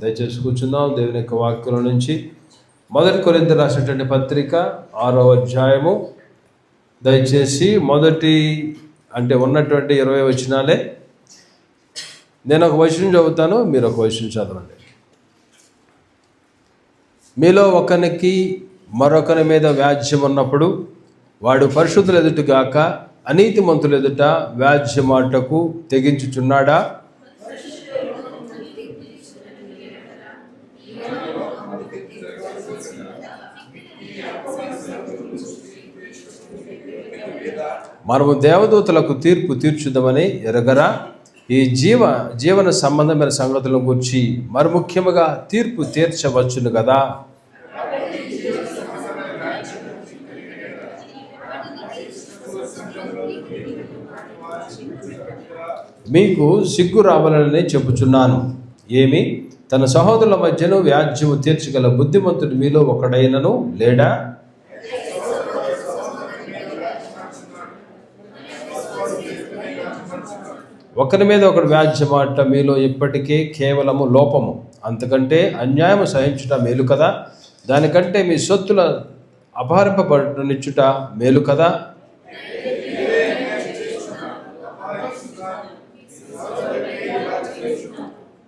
దయచేసి కూర్చుందాం. దేవుని యొక్క వాక్యం నుంచి 1 కొరింథీయులకు రాసినటువంటి పత్రిక 6వ అధ్యాయము. దయచేసి మొదటి అంటే ఉన్నటువంటి 20 వచనాలే. నేను ఒక వచనం చదువుతాను, మీరు ఒక వచనం చదవండి. మీలో ఒకనికి మరొకరి మీద వ్యాజ్యం ఉన్నప్పుడు వాడు పరిశుద్ధుల ఎదుటగాక అనీతిమంతుల ఎదుట వ్యాజ్యమాటకు తెగించుచున్నాడా? మనము దేవదూతలకు తీర్పు తీర్చుదామని ఎరగరా? ఈ జీవన సంబంధమైన సంగతులను గురించి మరి ముఖ్యముగా తీర్పు తీర్చవచ్చును కదా. మీకు సిగ్గు రావాలని చెప్పుచున్నాను. ఏమి? తన సహోదరుల మధ్యను వ్యాజ్యము తీర్చగల బుద్ధిమంతుడు మీలో ఒకడైనను లేడా? ఒకరి మీద ఒకడు వ్యాజ్యమాట మీలో ఇప్పటికే కేవలము లోపము. అంతకంటే అన్యాయము సహించుట మేలు కదా. దానికంటే మీ సొత్తుల అపహరింపబడనిచ్చుట మేలు కదా.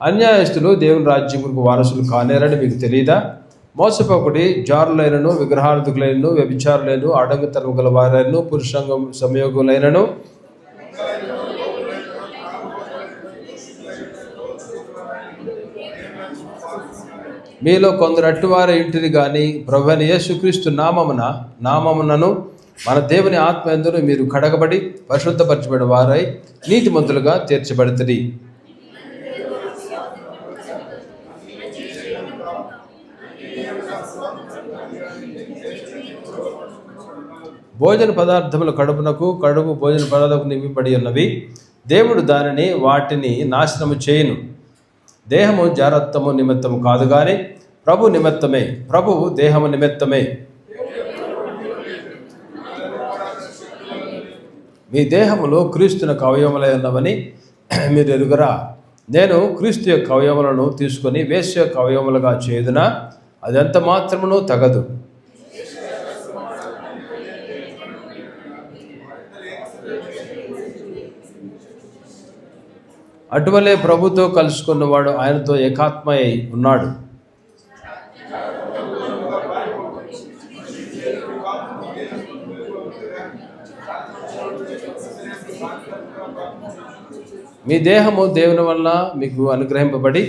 అన్యాయస్తులు దేవుని రాజ్యముకు వారసులు కానేరని మీకు తెలియదా? మోసపోకుడి. జారులైనను, విగ్రహార్థకులైనను, వ్యభిచారులైనను, అడంగుతనము గల వారైనను, పురుషాంగం సంయోగులైనను, మీలో కొందరు అట్టువారి ఇంటిని కానీ ప్రభువైన యేసుక్రీస్తు నామమునను మన దేవుని ఆత్మ యందు మీరు కడగబడి పరిశుద్ధపరచబడిన వారై నీతిమంతులుగా తీర్చబడుతుంది. భోజన పదార్థముల కడుపు భోజన పదార్థము నింపబడి ఉన్నవి. దేవుడు వాటిని నాశనము చేయను. దేహము జారత్వము నిమిత్తము కాదు కానీ ప్రభు నిమిత్తమే. ప్రభువు దేహము నిమిత్తమే. మీ దేహములో క్రీస్తునకు అవయవములై ఉన్నవని మీరు ఎరుగరా? నేను క్రీస్తు యొక్క అవయవములను తీసుకొని వేశ్య యొక్క అవయవములుగా చేయుదునా? అదెంత మాత్రమునూ తగదు. అటువలే ప్రభుతో కలుసుకున్నవాడు ఆయనతో ఏకాత్మ అయి ఉన్నాడు. మీ దేహము దేవుని వల్ల మీకు అనుగ్రహింపబడి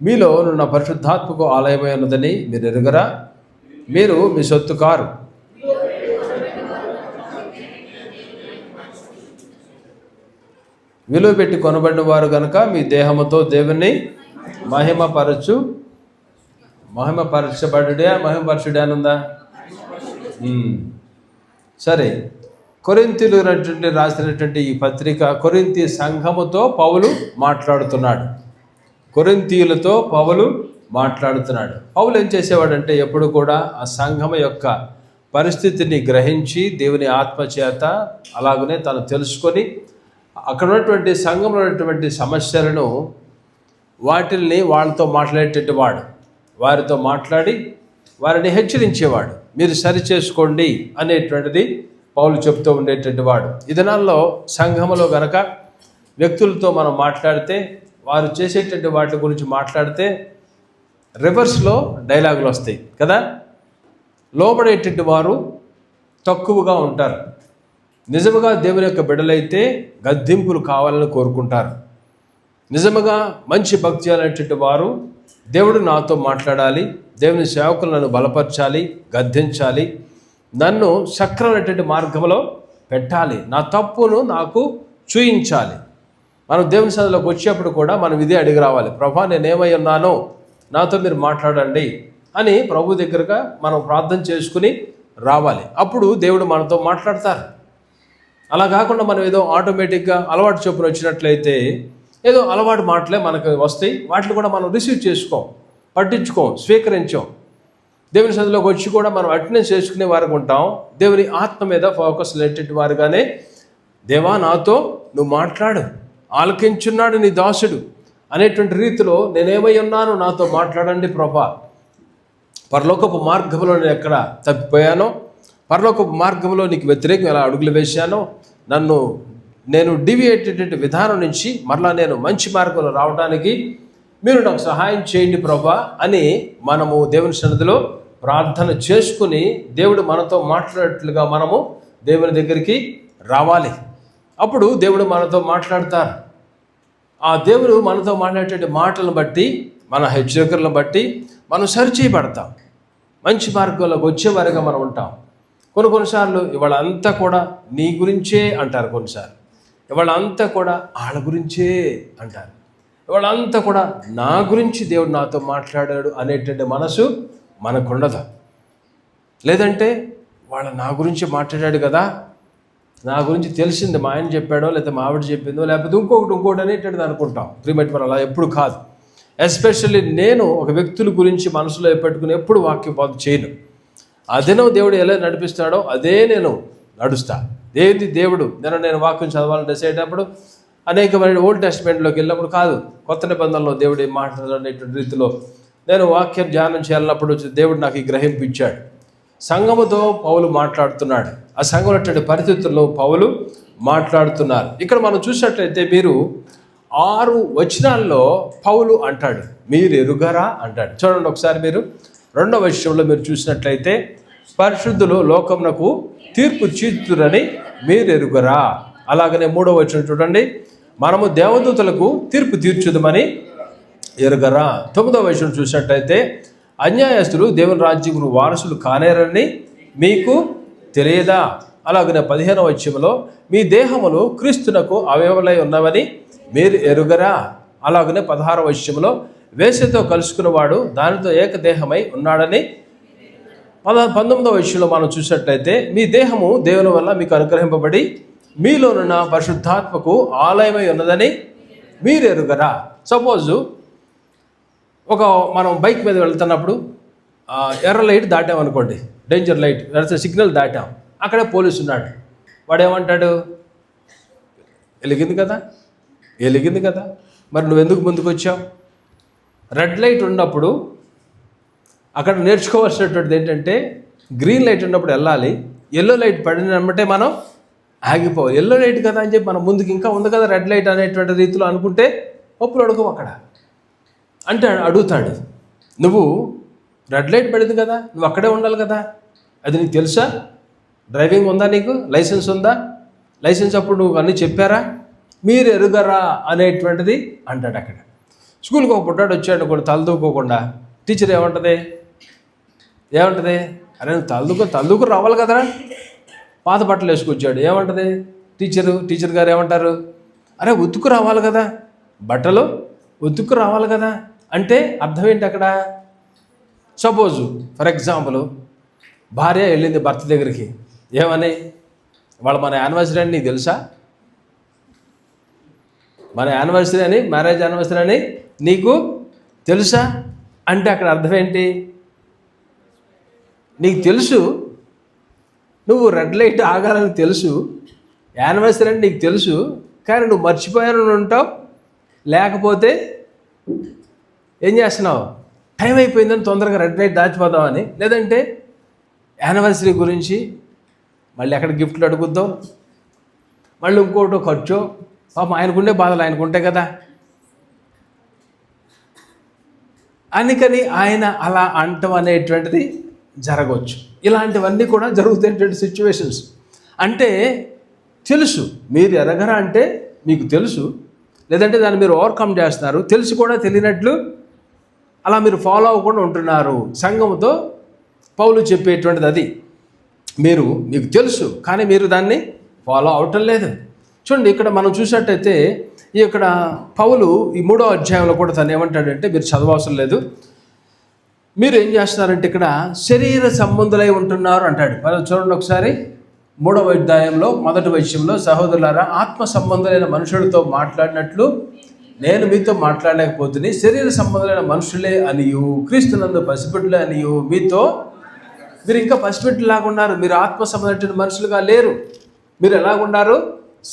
మీలో ఉన్న పరిశుద్ధాత్మకు ఆలయమై ఉన్నదని మీరు ఎరుగరా? మీరు మీ సొత్తు కారు. విలువ పెట్టి కొనబడిన వారు కనుక మీ దేహముతో దేవుని మహిమపరచబడుడే అనుందా? సరే, కొరింథీయులు రాసినటువంటి ఈ పత్రిక కొరింథీ సంఘముతో పౌలు మాట్లాడుతున్నాడు. కొరింథీయులతో పౌలు మాట్లాడుతున్నాడు. పౌలు ఏం చేసేవాడంటే ఎప్పుడు కూడా ఆ సంఘము యొక్క పరిస్థితిని గ్రహించి దేవుని ఆత్మచేత అలాగనే తను తెలుసుకొని అక్కడ ఉన్నటువంటి సంఘంలో ఉన్నటువంటి సమస్యలను వాటిల్ని వాళ్ళతో మాట్లాడేటటువంటి వాడు, వారితో మాట్లాడి వారిని హెచ్చరించేవాడు. మీరు సరి చేసుకోండి అనేటువంటిది పౌలు చెప్తూ ఉండేటువంటి వాడు. ఈ దినాల్లో సంఘములో గనక వ్యక్తులతో మనం మాట్లాడితే, వారు చేసేటువంటి వాటి గురించి మాట్లాడితే రివర్స్లో డైలాగులు వస్తాయి కదా. లోబడేటువంటి వారు తక్కువగా ఉంటారు. నిజముగా దేవుని యొక్క బిడ్డలైతే గద్దింపులు కావాలని కోరుకుంటారు. నిజముగా మంచి భక్తి అనేటువంటి వారు దేవుడు నాతో మాట్లాడాలి, దేవుని సేవకులు నన్ను బలపరచాలి, గద్దించాలి, నన్ను సక్రమైనటువంటి మార్గంలో పెట్టాలి, నా తప్పును నాకు చూయించాలి. మనం దేవుని సన్నిధిలోకి వచ్చేప్పుడు కూడా మనం ఇదే అడిగి రావాలి. ప్రభా, నేనేమై ఉన్నానో నాతో మీరు మాట్లాడండి అని ప్రభు దగ్గరగా మనం ప్రార్థన చేసుకుని రావాలి. అప్పుడు దేవుడు మనతో మాట్లాడతారు. అలా కాకుండా మనం ఏదో ఆటోమేటిక్గా అలవాటు చొప్పున వచ్చినట్లయితే ఏదో అలవాటు మాటలే మనకు వస్తాయి. వాటిని కూడా మనం రిసీవ్ చేసుకోం, పట్టించుకోం, స్వీకరించాం. దేవుని సన్నిధిలోకి వచ్చి కూడా మనం అటెండెన్స్ చేసుకునే వారికి ఉంటాం. దేవుని ఆత్మ మీద ఫోకస్ లేటెట్టి వారుగానే, దేవా నాతో నువ్వు మాట్లాడు, ఆలకించున్నాడు నీ దాసుడు అనేటువంటి రీతిలో నేనేమై ఉన్నాను నాతో మాట్లాడండి ప్రభా. పరలోకపు మార్గంలో నేను ఎక్కడ తప్పిపోయానో, పరలోకపు మార్గంలో నీకు వ్యతిరేకం ఎలా అడుగులు వేశానో, నేను డివియేటెడ్ విధానం నుంచి మరలా నేను మంచి మార్గంలో రావడానికి మీరు నాకు సహాయం చేయండి ప్రభా అని మనము దేవుని సన్నిధిలో ప్రార్థన చేసుకుని దేవుడు మనతో మాట్లాడేట్లుగా మనము దేవుని దగ్గరికి రావాలి. అప్పుడు దేవుడు మనతో మాట్లాడతారు. ఆ దేవుడు మనతో మాట్లాడేటువంటి మాటలను బట్టి, మన హెచ్చరికలను బట్టి మనం సరిచేయబడతాం, మంచి మార్గంలోకి వచ్చేవారిగా మనం ఉంటాం. కొన్నిసార్లు ఇవాళ అంతా కూడా నీ గురించే అంటారు, కొన్నిసార్లు ఇవాళ అంతా కూడా వాళ్ళ గురించే అంటారు, ఇవాళ అంతా కూడా నా గురించి దేవుడు నాతో మాట్లాడాడు అనేటువంటి మనసు మనకుండదు. లేదంటే వాళ్ళ నా గురించి మాట్లాడాడు కదా, నా గురించి తెలిసింది, మా ఆయన చెప్పాడో లేకపోతే మా ఆవిడ చెప్పిందో లేకపోతే ఇంకొకటి అనేటువంటిది అనుకుంటాం. ప్రిమేట్ అలా ఎప్పుడు కాదు. ఎస్పెషల్లీ నేను ఒక వ్యక్తుల గురించి మనసులో పెట్టుకుని ఎప్పుడు వాక్య బోధ చేయను. ఆ దినం దేవుడు ఎలా నడిపిస్తాడో అదే నేను నడుస్తా. ఏది దేవుడు నేను వాక్యం చదవాలని డిసైడ్ అయినప్పుడు అనేకమైన ఓల్డ్ టెస్ట్మెంట్లోకి వెళ్ళినప్పుడు కాదు, కొత్త నిబంధనలో దేవుడు ఏం మాట్లాడనేటువంటి రీతిలో నేను వాక్యం ధ్యానం చేయాలన్నప్పుడు దేవుడు నాకు ఈ గ్రహింపించాడు. సంఘముతో పౌలు మాట్లాడుతున్నాడు. ఆ సంఘం పరిస్థితుల్లో పౌలు మాట్లాడుతున్నారు. ఇక్కడ మనం చూసినట్లయితే మీరు 6 వచనాల్లో పౌలు అంటాడు, మీరు ఎరుగరా అంటాడు. చూడండి ఒకసారి మీరు 2వ వచనంలో మీరు చూసినట్లయితే, పరిశుద్ధులు లోకమునకు తీర్పు తీర్చురని మీరు ఎరుగరా. అలాగనే 3వ వచనం చూడండి, మనము దేవదూతలకు తీర్పు తీర్చుదమని ఎరుగరా. 9వ వచనం చూసినట్లయితే, అన్యాయస్తులు దేవుని రాజ్యమును వారసులు కానేరని మీకు తెలియదా. అలాగనే 15వ వచనంలో, మీ దేహములు క్రీస్తునకు అవయవలై ఉన్నవని మీరు ఎరుగరా. అలాగనే 16వ వచనంలో, వేశ్యతో కలుసుకున్నవాడు దానితో ఏకదేహమై ఉన్నాడని. 19వ వచనంలో మనం చూసినట్లయితే, మీ దేహము దేవుని వల్ల మీకు అనుగ్రహింపబడి మీలోనున్న పరిశుద్ధాత్మకు ఆలయమై ఉన్నదని మీరు ఎరుగరా. సపోజు మనం బైక్ మీద వెళ్తున్నప్పుడు ఎర్ర లైట్ దాటామనుకోండి, డేంజర్ లైట్, సిగ్నల్ దాటాం, అక్కడే పోలీసు ఉన్నాడు. వాడు ఏమంటాడు, వెలిగింది కదా మరి నువ్వెందుకు ముందుకు వచ్చావు? రెడ్ లైట్ ఉన్నప్పుడు అక్కడ నేర్చుకోవాల్సినటువంటిది ఏంటంటే, గ్రీన్ లైట్ ఉన్నప్పుడు వెళ్ళాలి, ఎల్లో లైట్ పడినమ్మంటే మనం ఆగిపోవాలి. ఎల్లో లైట్ కదా అని చెప్పి మనం ముందుకు ఇంకా ఉంది కదా రెడ్ లైట్ అనేటువంటి రీతిలో అనుకుంటే ఒప్పులు అడుగు అక్కడ అంటే అడుగుతాడు, నువ్వు రెడ్ లైట్ పడింది కదా, నువ్వు అక్కడే ఉండాలి కదా, అది నీకు తెలుసా? డ్రైవింగ్ ఉందా, నీకు లైసెన్స్ ఉందా? లైసెన్స్ అప్పుడు నువ్వు అన్నీ చెప్పారా? మీరు ఎరుగరా అనేటువంటిది అంటాడు. అక్కడ స్కూల్కి ఒక పుట్టాడు వచ్చాడు కూడా తలదూకోకుండా, టీచర్ ఏమంటుంది, అరే నువ్వు తలదూకు రావాలి కదరా, పాత బట్టలు వేసుకొచ్చాడు, ఏమంటుంది టీచర్ గారు ఏమంటారు, అరే ఉతుకు రావాలి కదా, బట్టలు ఉతుకు రావాలి కదా. అంటే అర్థం ఏంటి అక్కడ? సపోజు ఫర్ ఎగ్జాంపుల్ భార్య వెళ్ళింది భర్త దగ్గరికి, ఏమని, వాళ్ళ మన యానివర్సరీ అని నీకు తెలుసా? మన యానివర్సరీ అని, మ్యారేజ్ యానివర్సరీ అని నీకు తెలుసా అంటే అక్కడ అర్థం ఏంటి? నీకు తెలుసు, నువ్వు రెడ్ లైట్ ఆగాలని తెలుసు, యానివర్సరీ అని నీకు తెలుసు, కానీ నువ్వు మర్చిపోయాను ఉంటావు, లేకపోతే ఏం చేస్తున్నావు, టైం అయిపోయిందని తొందరగా రెడ్ లైట్ దాచిపోదామని, లేదంటే యానివర్సరీ గురించి మళ్ళీ ఎక్కడ గిఫ్ట్లు అడుగుద్దాం, మళ్ళీ ఇంకోటో ఖర్చు, పాపం ఆయనకుండే బాధలు ఆయనకుంటాయి కదా అందుకని ఆయన అలా అంటం అనేటువంటిది జరగవచ్చు. ఇలాంటివన్నీ కూడా జరుగుతున్నటువంటి సిచ్యువేషన్స్. అంటే తెలుసు, మీరు ఎరగరా అంటే మీకు తెలుసు, లేదంటే దాన్ని మీరు ఓవర్కమ్ చేస్తున్నారు, తెలిసి కూడా తెలియనట్లు అలా మీరు ఫాలో అవ్వకుండా ఉంటున్నారు. సంఘంతో పౌలు చెప్పేటువంటిది అది, మీకు తెలుసు కానీ మీరు దాన్ని ఫాలో అవటం లేదు. చూడండి ఇక్కడ మనం చూసినట్టయితే ఇక్కడ పౌలు ఈ 3వ అధ్యాయంలో కూడా తను ఏమంటాడంటే, మీరు చదవవసరం లేదు, మీరు ఏం చేస్తున్నారంటే ఇక్కడ శరీర సంబంధులై ఉంటున్నారు అంటాడు. మనం చూడండి ఒకసారి 3వ అధ్యాయంలో 1వ వచనంలో, సహోదరులారా ఆత్మ సంబంధులైన మనుషులతో మాట్లాడినట్లు నేను మీతో మాట్లాడలేకపోతుంది, శరీర సంబంధులైన మనుషులే అనియు క్రీస్తునందు పసిబిడ్డలే అనియు మీతో, మీరు ఇంకా పసిబిడ్డలాగా ఉన్నారు, మీరు ఆత్మ సంబంధమైన మనుషులుగా లేరు, మీరు ఎలాగున్నారు,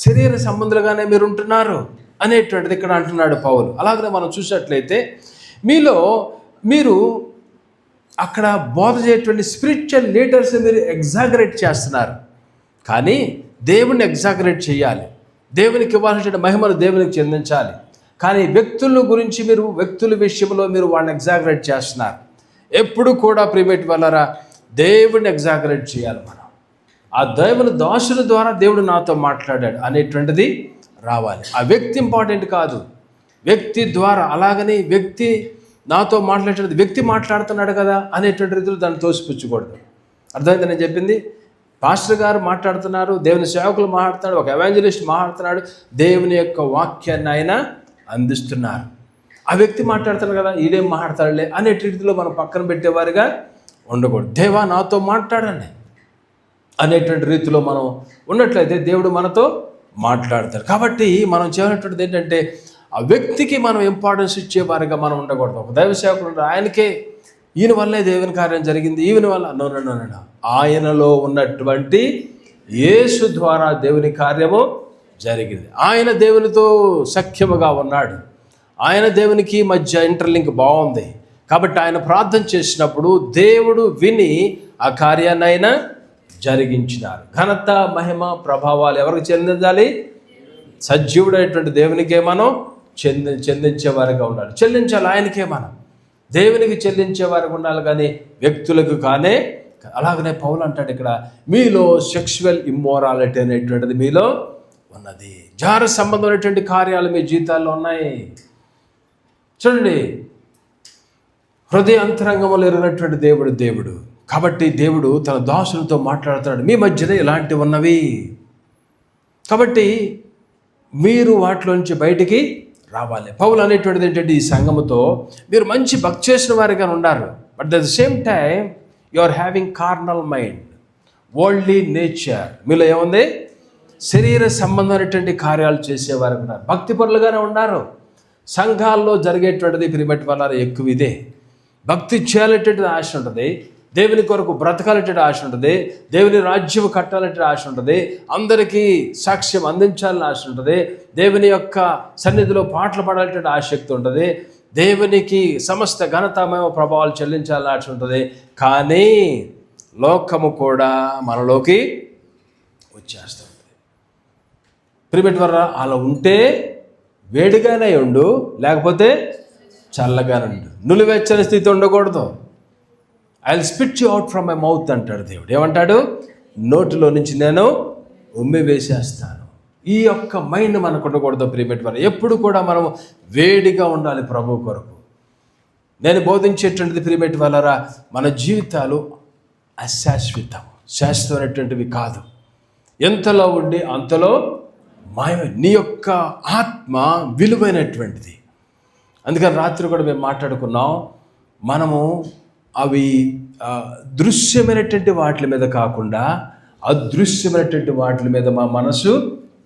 శరీర సంబంధులుగానే మీరు ఉంటున్నారు అనేటువంటిది ఇక్కడ అంటున్నాడు పౌలు. అలాగనే మనం చూసినట్లయితే మీరు అక్కడ బోధ చేయటువంటి స్పిరిచువల్ లీడర్స్ మీరు ఎగ్జాగరేట్ చేస్తున్నారు, కానీ దేవుణ్ణి ఎగ్జాగరేట్ చేయాలి. దేవునికి ఇవ్వాల్సిన మహిమను దేవునికి చెందించాలి. కానీ వ్యక్తుల గురించి వ్యక్తుల విషయంలో మీరు వాళ్ళని ఎగ్జాగరేట్ చేస్తున్నారు. ఎప్పుడు కూడా ప్రియమైన వాళ్ళారా, దేవుడిని ఎగ్జాగరేట్ చేయాలి. మనం ఆ దేవుని దాసుల ద్వారా దేవుడు నాతో మాట్లాడాడు అనేటువంటిది రావాలి. ఆ వ్యక్తి ఇంపార్టెంట్ కాదు, వ్యక్తి ద్వారా. అలాగని వ్యక్తి నాతో మాట్లాడేది, వ్యక్తి మాట్లాడుతున్నాడు కదా అనేటువంటి రీతిలో దాన్ని తోసిపుచ్చకూడదు. అర్థమైంది నేను చెప్పింది? పాస్టర్ గారు మాట్లాడుతున్నారు, దేవుని సేవకులు మాట్లాడుతున్నాడు, ఒక ఎవాంజలిస్ట్ మాట్లాడుతున్నాడు, దేవుని యొక్క వాక్యాన్ని ఆయన అందిస్తున్నారు. ఆ వ్యక్తి మాట్లాడుతున్నాడు కదా, ఈడేం మాట్లాడతాడులే అనే రీతిలో మనం పక్కన పెట్టేవారుగా ఉండకూడదు. దేవా నాతో మాట్లాడండి అనేటువంటి రీతిలో మనం ఉన్నట్లయితే దేవుడు మనతో మాట్లాడతాడు. కాబట్టి మనం చేయనటువంటిది ఏంటంటే, ఆ వ్యక్తికి మనం ఇంపార్టెన్స్ ఇచ్చేవారిగా మనం ఉండకూడదు. ఒక దైవ సేవకుడు ఆయనకే, ఈయన వల్లే దేవుని కార్యం జరిగింది, ఈయన వల్ల నో, ఆయనలో ఉన్నటువంటి యేసు ద్వారా దేవుని కార్యము జరిగింది. ఆయన దేవునితో సఖ్యముగా ఉన్నాడు, ఆయన దేవునికి మధ్య ఇంటర్లింక్ బాగుంది. కాబట్టి ఆయన ప్రార్థన చేసినప్పుడు దేవుడు విని ఆ కార్యాన్ని ఆయన జరిగించినారు. ఘనత, మహిమ, ప్రభావాలు ఎవరికి చెందించాలి? సజీవుడైనటువంటి దేవునికే మనం చెల్లించేవారిగా ఉండాలి. చెల్లించాలి ఆయనకే, మనం దేవునికి చెల్లించేవారికి ఉండాలి, కానీ వ్యక్తులకు కానే. అలాగనే పౌలు అంటాడు ఇక్కడ, మీలో సెక్షువల్ ఇమ్మోరాలిటీ అనేటువంటిది మీలో ఉన్నది. జార సంబంధమైనటువంటి కార్యాలు మీ జీవితాల్లో ఉన్నాయి. చూడండి, హృదయ అంతరంగంలో ఎరిగినటువంటి దేవుడు. కాబట్టి దేవుడు తన దాసులతో మాట్లాడుతున్నాడు, మీ మధ్యనే ఇలాంటివి ఉన్నవి. కాబట్టి మీరు వాటిలోంచి బయటికి రావాలి. పౌలు అనేటువంటిది ఏంటంటే, ఈ సంఘముతో మీరు మంచి భక్తి చేసిన వారిగా ఉన్నారు, but at the same time you are having carnal mind, worldly nature. మీలో ఏముంది? శరీర సంబంధమైనటువంటి కార్యాలు చేసేవారు ఉన్నారు, భక్తి పరులుగానే ఉన్నారు. సంఘాల్లో జరిగేటువంటిది ప్రియమైన వాళ్ళ ఎక్కువ ఇదే. భక్తి చేయాలనేటువంటిది ఆశ ఉంటుంది, దేవుని కొరకు బ్రతకాలనేటువంటి ఆశ ఉంటుంది, దేవుని రాజ్యం కట్టాలనేటువంటి ఆశ ఉంటుంది, అందరికీ సాక్ష్యం అందించాలని ఆశ ఉంటుంది, దేవుని యొక్క సన్నిధిలో పాటలు పాడాలనేటువంటి ఆసక్తి ఉంటుంది, దేవునికి సమస్త ఘనతమేమో ప్రభావాలు చెల్లించాలని ఆశ ఉంటుంది. కానీ లోకము కూడా మనలోకి వచ్చేస్తుంది. ప్రియమైన వారా, అలా ఉంటే వేడిగానే ఉండు, లేకపోతే చల్లగానే ఉండు. నులివెచ్చని స్థితి ఉండకూడదు. I will spit you out from my mouth అంటాడు దేవుడు. ఏమంటాడు? నోటిలో నుంచి నేను ఉమ్మి వేసేస్తాను. ఈ యొక్క మైండ్ మనకు ఉండకూడదు ప్రియమైన వారు. ఎప్పుడు కూడా మనం వేడిగా ఉండాలి ప్రభు కొరకు. నేను బోధించేటువంటిది ప్రియమైన వాళ్ళరా, మన జీవితాలు అశాశ్వతం, శాశ్వతమైనటువంటివి కాదు. ఎంతలో ఉండి అంతలో మాయమే. నీ యొక్క ఆత్మ విలువైనటువంటిది. అందుకని రాత్రి కూడా మేము మాట్లాడుకున్నాం, మనము అవి దృశ్యమైనటువంటి వాటి మీద కాకుండా అదృశ్యమైనటువంటి వాటి మీద మా మనసు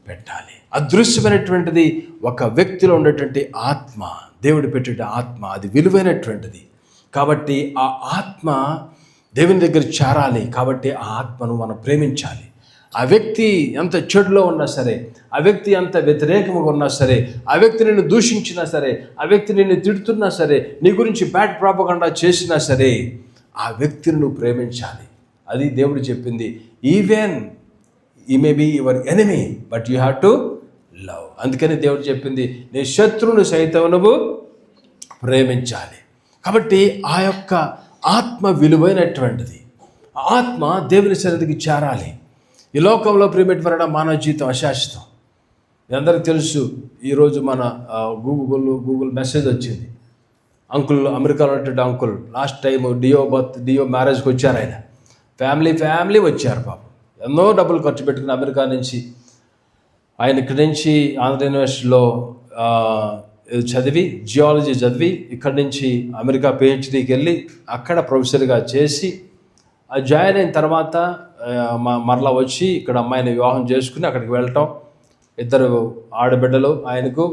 పెట్టాలి. అదృశ్యమైనటువంటిది ఒక వ్యక్తిలో ఉండేటువంటి ఆత్మ, దేవుడు పెట్టే ఆత్మ, అది విలువైనటువంటిది. కాబట్టి ఆ ఆత్మ దేవుని దగ్గర చేరాలి. కాబట్టి ఆ ఆత్మను మనం ప్రేమించాలి. ఆ వ్యక్తి ఎంత చెడులో ఉన్నా సరే, ఆ వ్యక్తి ఎంత వ్యతిరేకంగా ఉన్నా సరే, ఆ వ్యక్తి నిన్ను దూషించినా సరే, ఆ వ్యక్తి నిన్ను తిడుతున్నా సరే, నీ గురించి బ్యాడ్ ప్రాపగండా చేసినా సరే, ఆ వ్యక్తిని నువ్వు ప్రేమించాలి. అది దేవుడు చెప్పింది. Even he may be your enemy, but you have to love. అందుకని దేవుడు చెప్పింది, నీ శత్రువును సైతం నువ్వు ప్రేమించాలి. కాబట్టి ఆ యొక్క ఆత్మ విలువైనటువంటిది. ఆత్మ దేవుని సన్నిధికి చేరాలి. ఈ లోకంలో ప్రియమైన మానవ జీవితం అశాశ్వతం. మీ అందరికీ తెలుసు, ఈరోజు మన గూగుల్ మెసేజ్ వచ్చింది. అంకుల్, అమెరికాలో ఉన్నటువంటి అంకుల్ లాస్ట్ టైం డియో మ్యారేజ్కి వచ్చారు. ఆయన ఫ్యామిలీ వచ్చారు. పాపం ఎన్నో డబ్బులు ఖర్చు పెట్టుకుని అమెరికా నుంచి ఆయన ఇక్కడి నుంచి ఆంధ్ర యూనివర్సిటీలో చదివి, జియాలజీ చదివి, ఇక్కడి నుంచి అమెరికా పిహెచ్డీకి వెళ్ళి అక్కడ ప్రొఫెసర్గా చేసి జాయిన్ అయిన తర్వాత మరలా వచ్చి ఇక్కడ అమ్మాయిని వివాహం చేసుకుని అక్కడికి వెళ్ళటం. 2 ఆడబిడ్డలు ఆయనకు,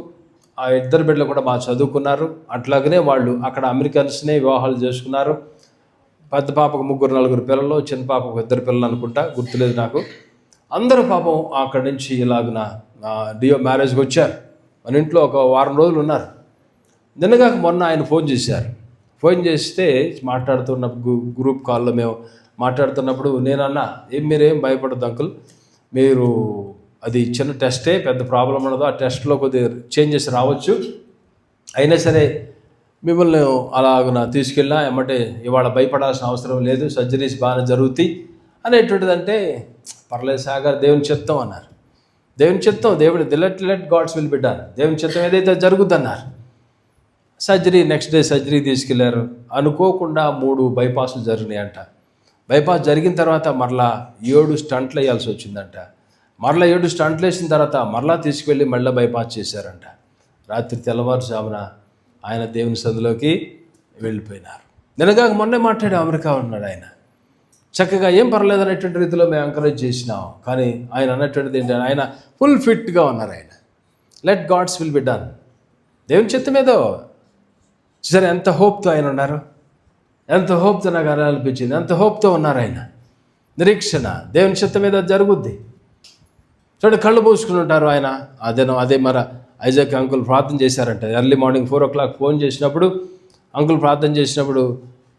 ఆ 2 బిడ్డలు కూడా బాగా చదువుకున్నారు. అట్లాగనే వాళ్ళు అక్కడ అమెరికన్స్నే వివాహాలు చేసుకున్నారు. పెద్ద పాపకు 3-4 పిల్లలు, చిన్న పాపకు 2 పిల్లలు అనుకుంటా, గుర్తులేదు నాకు. అందరూ పాపం అక్కడి నుంచి ఇలాగున డియో మ్యారేజ్కి వచ్చారు. మన ఇంట్లో ఒక వారం రోజులు ఉన్నారు. నిన్నగాక మొన్న ఆయన ఫోన్ చేశారు. ఫోన్ చేస్తే మాట్లాడుతున్న గ్రూప్ కాల్లో మేము మాట్లాడుతున్నప్పుడు నేనన్నా, మీరేం భయపడద్దు అంకుల్, మీరు అది చిన్న టెస్టే, పెద్ద ప్రాబ్లం ఉండదు, ఆ టెస్ట్లో కొద్దిగా చేంజెస్ రావచ్చు, అయినా సరే మిమ్మల్ని అలాగ తీసుకెళ్ళినా ఎమ్మటే ఇవాళ భయపడాల్సిన అవసరం లేదు, సర్జరీస్ బాగానే జరుగుతాయి అనేటువంటిదంటే, పర్లేదు సాగర్, దేవుని చిత్తం అన్నారు. దేవుని చిత్తం, దేవుడు let God's will be done, దేవుని చిత్తం ఏదైతే జరుగుద్ది అన్నారు. సర్జరీ, నెక్స్ట్ డే సర్జరీ తీసుకెళ్లారు. అనుకోకుండా 3 బైపాస్లు జరిగినాయంట. బైపాస్ జరిగిన తర్వాత మరలా 7 స్టంట్లు వేయాల్సి వచ్చిందంట. మరలా 7 స్టంట్లు వేసిన తర్వాత మరలా తీసుకువెళ్ళి మళ్ళీ బైపాస్ చేశారంట. రాత్రి తెల్లవారుజామున ఆయన దేవుని సందులోకి వెళ్ళిపోయినారు. నిన్నగాక మొన్నే మాట్లాడి అమెరికా ఉన్నాడు ఆయన. చక్కగా ఏం పర్లేదు అనేటువంటి రీతిలో మేము ఎంకరేజ్ చేసినాం. కానీ ఆయన అన్నటువంటిది ఏంటంటే, ఆయన ఫుల్ ఫిట్గా ఉన్నారు. ఆయన let God's will be done, దేవుని చిత్తం ఏదో. సరే, ఎంత హోప్తో ఆయన ఉన్నారు, ఎంత హోప్తో నాకు అనిపించింది, ఎంత హోప్తో ఉన్నారు ఆయన. నిరీక్షణ, దేవుని చిత్తం ఏదో జరుగుద్ది. చూడండి, కళ్ళు మూసుకుని ఉంటారు ఆయన. అదే మరి ఐజాక్ అంకుల్ ప్రార్థన చేశారంట. ఎర్లీ మార్నింగ్ 4 o'clock ఫోన్ చేసినప్పుడు, అంకుల్ ప్రార్థన చేసినప్పుడు,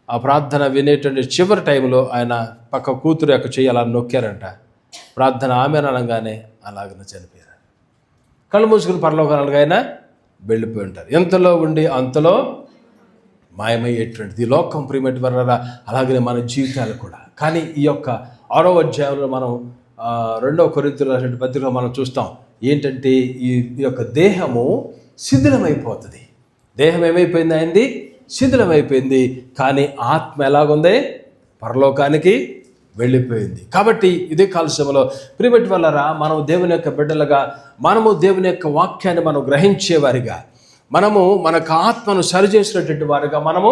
ఆ ప్రార్థన వినేటువంటి చివరి టైంలో ఆయన పక్క కూతురు యొక్క చెయ్యి అలా నొక్కారంట. ప్రార్థన ఆమె అనగానే అలాగన చనిపోయారు. కళ్ళు మూసుకుని పరలోకాలుగా ఆయన వెళ్ళిపోయి ఉంటారు. ఎంతలో ఉండి అంతలో మాయమయ్యేటువంటిది లోకం. ప్రియమైన వారలారా, అలాగనే మన జీవితాలు కూడా. కానీ ఈ యొక్క 6వ అధ్యాయంలో మనం 2 కొరింథీయుల రాసిన పత్రికలో మనం చూస్తాం ఏంటంటే, ఈ యొక్క దేహము శిథిలమైపోతుంది. దేహం ఏమైపోయింది? అయింది శిథిలమైపోయింది. కానీ ఆత్మ ఎలాగుంది? పరలోకానికి వెళ్ళిపోయింది. కాబట్టి ఇదే కాలశంలో ప్రియమైన వారలారా, మనం దేవుని యొక్క బిడ్డలుగా, మనము దేవుని యొక్క వాక్యాన్ని మనం గ్రహించేవారిగా, మనము మనకు ఆత్మను సరిచేసినటువంటి వారిగా మనము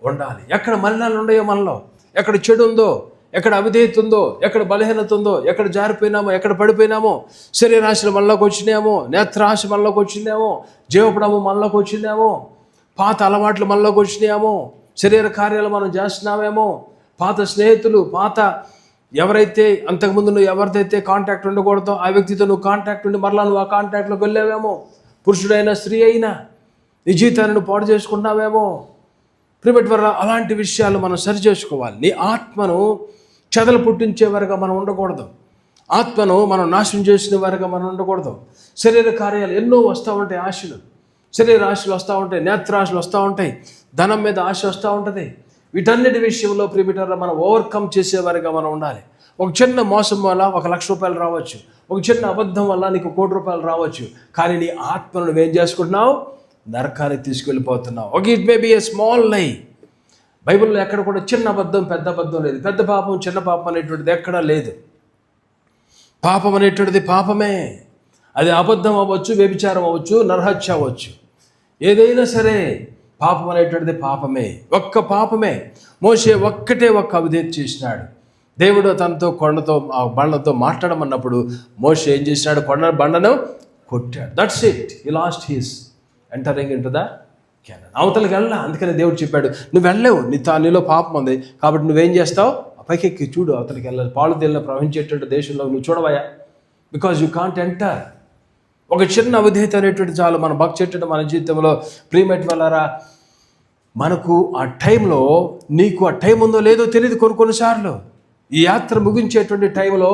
ఉండాలి. ఎక్కడ మలినాలు ఉన్నాయో మనలో, ఎక్కడ చెడు ఉందో, ఎక్కడ అవిధేయత ఉందో, ఎక్కడ బలహీనత ఉందో, ఎక్కడ జారిపోయినామో, ఎక్కడ పడిపోయినామో, శరీరాశలు మనలోకి వచ్చినామో, నేత్రాశ మనలోకి వచ్చినామో, జీవపడము మనలోకి వచ్చినామో, పాత అలవాట్లు మనలోకి వచ్చినామో, శరీర కార్యాలు మనం చేస్తున్నామేమో, పాత స్నేహితులు, పాత ఎవరైతే అంతకుముందు నువ్వు ఎవరిదైతే కాంటాక్ట్ ఉండకూడదో ఆ వ్యక్తితో నువ్వు కాంటాక్ట్ ఉండి మరలా నువ్వు ఆ కాంటాక్ట్లోకి వెళ్ళావేమో, పురుషుడైనా స్త్రీ అయినా నీ జీవితాన్ని నువ్వు పాడు చేసుకున్నావేమో. ప్రియమైన వారలారా, అలాంటి విషయాలు మనం సరి చేసుకోవాలి. నీ ఆత్మను చెదలు పుట్టించే వారుగా మనం ఉండకూడదు. ఆత్మను మనం నాశనం చేసిన వారుగా మనం ఉండకూడదు. శరీర కార్యాలు ఎన్నో వస్తూ ఉంటాయి, ఆశలు, శరీర ఆశలు వస్తూ ఉంటాయి, నేత్రాశలు వస్తూ ఉంటాయి, ధనం మీద ఆశ వస్తూ ఉంటుంది. వీటన్నిటి విషయంలో ప్రియమైన మనం ఓవర్కమ్ చేసేవారిగా మనం ఉండాలి. ఒక చిన్న మోసం వల్ల 1,00,000 రూపాయలు రావచ్చు, ఒక చిన్న అబద్ధం వల్ల నీకు 1 కోటి రూపాయలు రావచ్చు. కానీ నీ ఆత్మను నువ్వేం చేసుకుంటున్నావు? నరకానికి తీసుకెళ్ళిపోతున్నావు. It may be a small lie. బైబిల్లో ఎక్కడ కూడా చిన్న అబద్ధం పెద్ద అబద్ధం లేదు, పెద్ద పాపం చిన్న పాపం అనేటువంటిది ఎక్కడా లేదు. పాపం అనేటువంటిది పాపమే. అది అబద్ధం అవ్వచ్చు, వ్యభిచారం అవ్వచ్చు, నరహత్య అవ్వచ్చు, ఏదైనా సరే పాపం అనేటువంటిది పాపమే. ఒక్క పాపమే. మోషే ఒక్క అవిధేయత చేసినాడు. దేవుడు తనతో కొండతో ఆ బండతో మాట్లాడమన్నప్పుడు మోషే ఏం చేసినాడు? బండను కొట్టాడు. That's it. He lost his entering into the Canon. అవతలకి వెళ్ళా. అందుకని దేవుడు చెప్పాడు, నువ్వు వెళ్ళలేవు, నీలో పాపం ఉంది కాబట్టి నువ్వేం చేస్తావు? పైకెక్కి చూడు, అవతలకి వెళ్ళాలి. పాలు తేలిన ప్రవహించేటువంటి దేశంలో నువ్వు చూడవయా, బికాజ్ యూ కాంట్ ఎంటర్. ఒక చిన్న అవిధేయత అనేటువంటి చాలు మన భక్తి మన జీవితంలో. ప్రియమైన వారలారా, మనకు ఆ టైంలో, నీకు ఆ టైం ఉందో లేదో తెలియదు. కొన్నిసార్లు ఈ యాత్ర ముగించేటువంటి టైంలో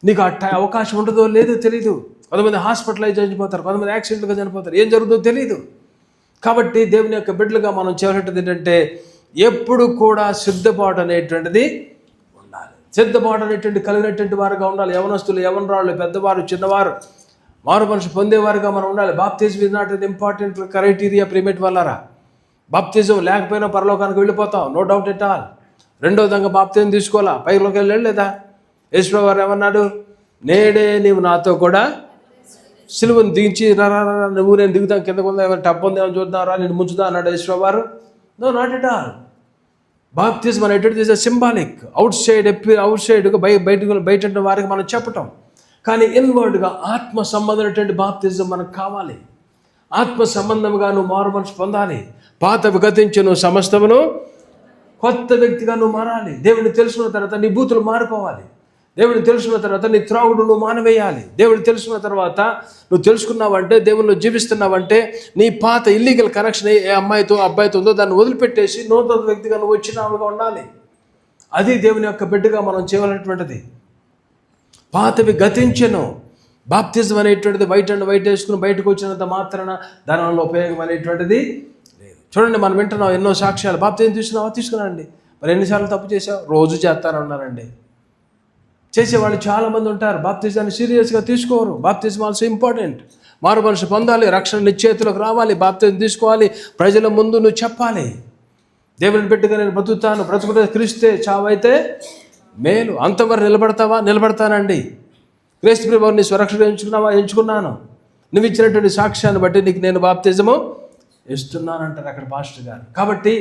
నీకు ఆ అవకాశం ఉంటుందో లేదో తెలీదు. కొంతమంది హాస్పిటలైజ్ చనిపోతారు, కొంతమంది యాక్సిడెంట్గా చనిపోతారు, ఏం జరుగుతుందో తెలీదు. కాబట్టి దేవుని యొక్క బిడ్డలుగా మనం చేసేటది ఏంటంటే, ఎప్పుడు కూడా సిద్ధపాటు అనేటువంటిది ఉండాలి. సిద్ధపాటు అనేటువంటి కలిగినటువంటి వారుగా ఉండాలి. యవనస్తులు, యవనరాళ్ళు, పెద్దవారు, చిన్నవారు, మారు మనసు పొందేవారుగా మనం ఉండాలి. బాప్తిజం is not an important criteria. ప్రియమైన వాళ్ళారా, బాప్తిజం లేకపోయినా పరలోకానికి వెళ్ళిపోతాం, నో డౌట్ ఎట్ ఆల్. రెండో విధంగా బాప్తిజం తీసుకోవాలా, పైలోకి వెళ్ళలేదా? యేసు వారు ఏమన్నాడు? నేడే నీవు నాతో కూడా సిలువను దించి నువ్వు నేను దిగుతాను, కింద కొందా టప్ ఉందేమో చూద్దారా, నేను ముంచుదా అన్నాడు యేసు వారు? No, not at all. బాప్తిజం అనేటువంటిది ఇస్ సింబాలిక్. అవుట్ సైడ్గా బయట వారికి మనం చెప్పటం, కానీ ఇన్వర్డ్గా ఆత్మ సంబంధమైనటువంటి బాప్తిజం మనకు కావాలి. ఆత్మ సంబంధంగా నువ్వు మారు మనసు పొందాలి. పాతవి గతించి నువ్వు సమస్తమును కొత్త వ్యక్తిగా నువ్వు మారాలి. దేవుని తెలుసుకున్న తర్వాత నీ బూతులు మారిపోవాలి, దేవుడిని తెలుసుకున్న తర్వాత నీ త్రాగుడు నువ్వు మానవేయాలి. దేవుడిని తెలుసుకున్న తర్వాత నువ్వు తెలుసుకున్నావంటే, దేవుళ్ళు జీవిస్తున్నావంటే, నీ పాత ఇల్లీగల్ కనెక్షన్ ఏ అమ్మాయితో అబ్బాయితో ఉందో దాన్ని వదిలిపెట్టేసి నూతన వ్యక్తిగా నువ్వు వచ్చినావుగా ఉండాలి. అది దేవుని యొక్క బిడ్డగా మనం చేయవలసినటువంటిది. పాతవి గతించెను. బాప్తిజం అనేటువంటిది వైట్ అండ్ వైట్ వేసుకుని బయటకు వచ్చినంత మాత్రాన దానివల్ల ఉపయోగం అనేటువంటిది లేదు. చూడండి, మనం వింటున్నాం ఎన్నో సాక్ష్యాలు. బాప్తిజం తీసుకున్నానండి, మరి ఎన్నిసార్లు తప్పు చేసావు? రోజు చేస్తానన్నారండి. చేసేవాళ్ళు చాలామంది ఉంటారు, బాప్తిజాన్ని సీరియస్గా తీసుకోరు. బాప్తిజం ఆల్సో ఇంపార్టెంట్. మారు మనసు పొందాలి, రక్షణ నిశ్చేతులకు రావాలి, బాప్తిజం తీసుకోవాలి, ప్రజల ముందు నువ్వు చెప్పాలి, దేవుని బిడ్డగా నేను బ్రతుకుతాను, బ్రతుకుతే క్రీస్తే చావైతే మేలు. అంతవరకు నిలబడతావా? నిలబడతానండి. క్రీస్తు ప్రభువుని స్వరక్షణ ఎంచుకున్నాను, నువ్వు ఇచ్చినటువంటి సాక్ష్యాన్ని బట్టి నీకు నేను బాప్తిజము ఇస్తున్నాను అంటారు అక్కడ పాస్టర్ గారు. కాబట్టి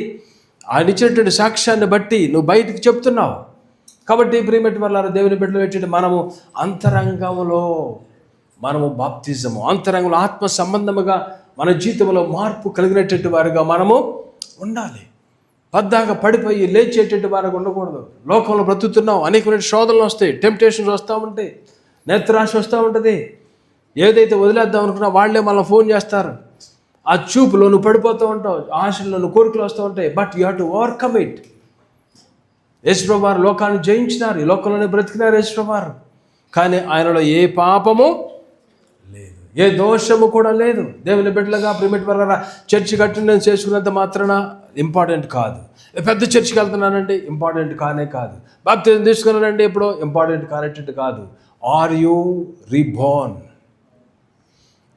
ఆయన ఇచ్చినటువంటి సాక్ష్యాన్ని బట్టి నువ్వు బయటికి చెప్తున్నావు. కాబట్టి ప్రియమైన వాళ్ళ దేవుని బిడ్డలు ఏంటంటే, మనము అంతరంగంలో మనము బాప్తిజము, అంతరంగంలో ఆత్మ సంబంధముగా మన జీవితంలో మార్పు కలిగినటువంటి వారుగా మనము ఉండాలి. పద్దాగా పడిపోయి లేచేటువంటి వారుగా ఉండకూడదు. లోకంలో బ్రతుకుతున్నాం, అనేకమైన శోధనలు వస్తాయి, టెంప్టేషన్స్ వస్తూ ఉంటాయి, నేత్రాశ వస్తూ ఉంటుంది. ఏదైతే వదిలేద్దాం అనుకున్నా వాళ్ళే మళ్ళీ ఫోన్ చేస్తారు. ఆ చూపులో నువ్వు పడిపోతూ ఉంటావు, ఆశల్లో నువ్వు కోరికలు వస్తూ ఉంటాయి. But you have to overcome it. యేసుప్రభువు వారు లోకాన్ని జయించినారు, ఈ లోకంలోనే బ్రతికినారు యేసుప్రభువు వారు. కానీ ఆయనలో ఏ పాపము లేదు, ఏ దోషము కూడా లేదు. దేవుని బిడ్డలుగా ప్రిమిట్ వల్ల చర్చి అటెండెన్స్ చేసుకున్నంత మాత్రాన ఇంపార్టెంట్ కాదు. పెద్ద చర్చికి వెళ్తున్నానండి, ఇంపార్టెంట్ కానే కాదు. బాప్తిజం తీసుకున్నానండి ఎప్పుడో, ఇంపార్టెంట్ కానట్టు కాదు. Are you reborn?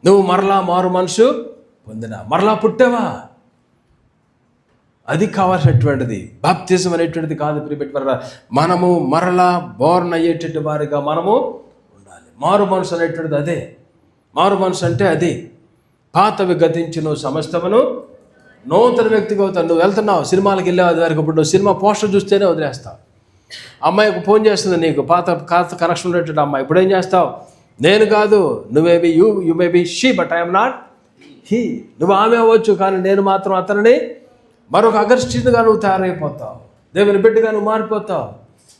నువ్వు మరలా మారు మనసు పొందినా, మరలా పుట్టావా? అది కావాల్సినటువంటిది. బాప్తిజం అనేటువంటిది కాదు ప్రిమిట్ వల్ల. మనము మరలా బోర్న్ అయ్యేటట్టు వారిగా మనము ఉండాలి. మారు మనసు అనేటువంటిది అదే. మారు మనసు అంటే అది. పాతవి గతించును సమస్తమును నూతన వ్యక్తిగా అవుతావు. నువ్వు వెళ్తున్నావు, సినిమాలకు వెళ్ళే వరకు ఇప్పుడు నువ్వు సినిమా పోస్టర్ చూస్తేనే వదిలేస్తావు. అమ్మాయికి ఫోన్ చేస్తుంది, నీకు పాత కనెక్షన్ ఉండేటువంటి అమ్మాయి, ఇప్పుడు ఏం చేస్తావు? నేను కాదు, నువ్వేబీ you may be she but I'm not he. నువ్వు ఆమె అవ్వచ్చు, కానీ నేను మాత్రం అతనిని. మరొక అగర్ష్టిగా నువ్వు తయారైపోతావు, దేవుని బిడ్డగా నువ్వు మారిపోతావు.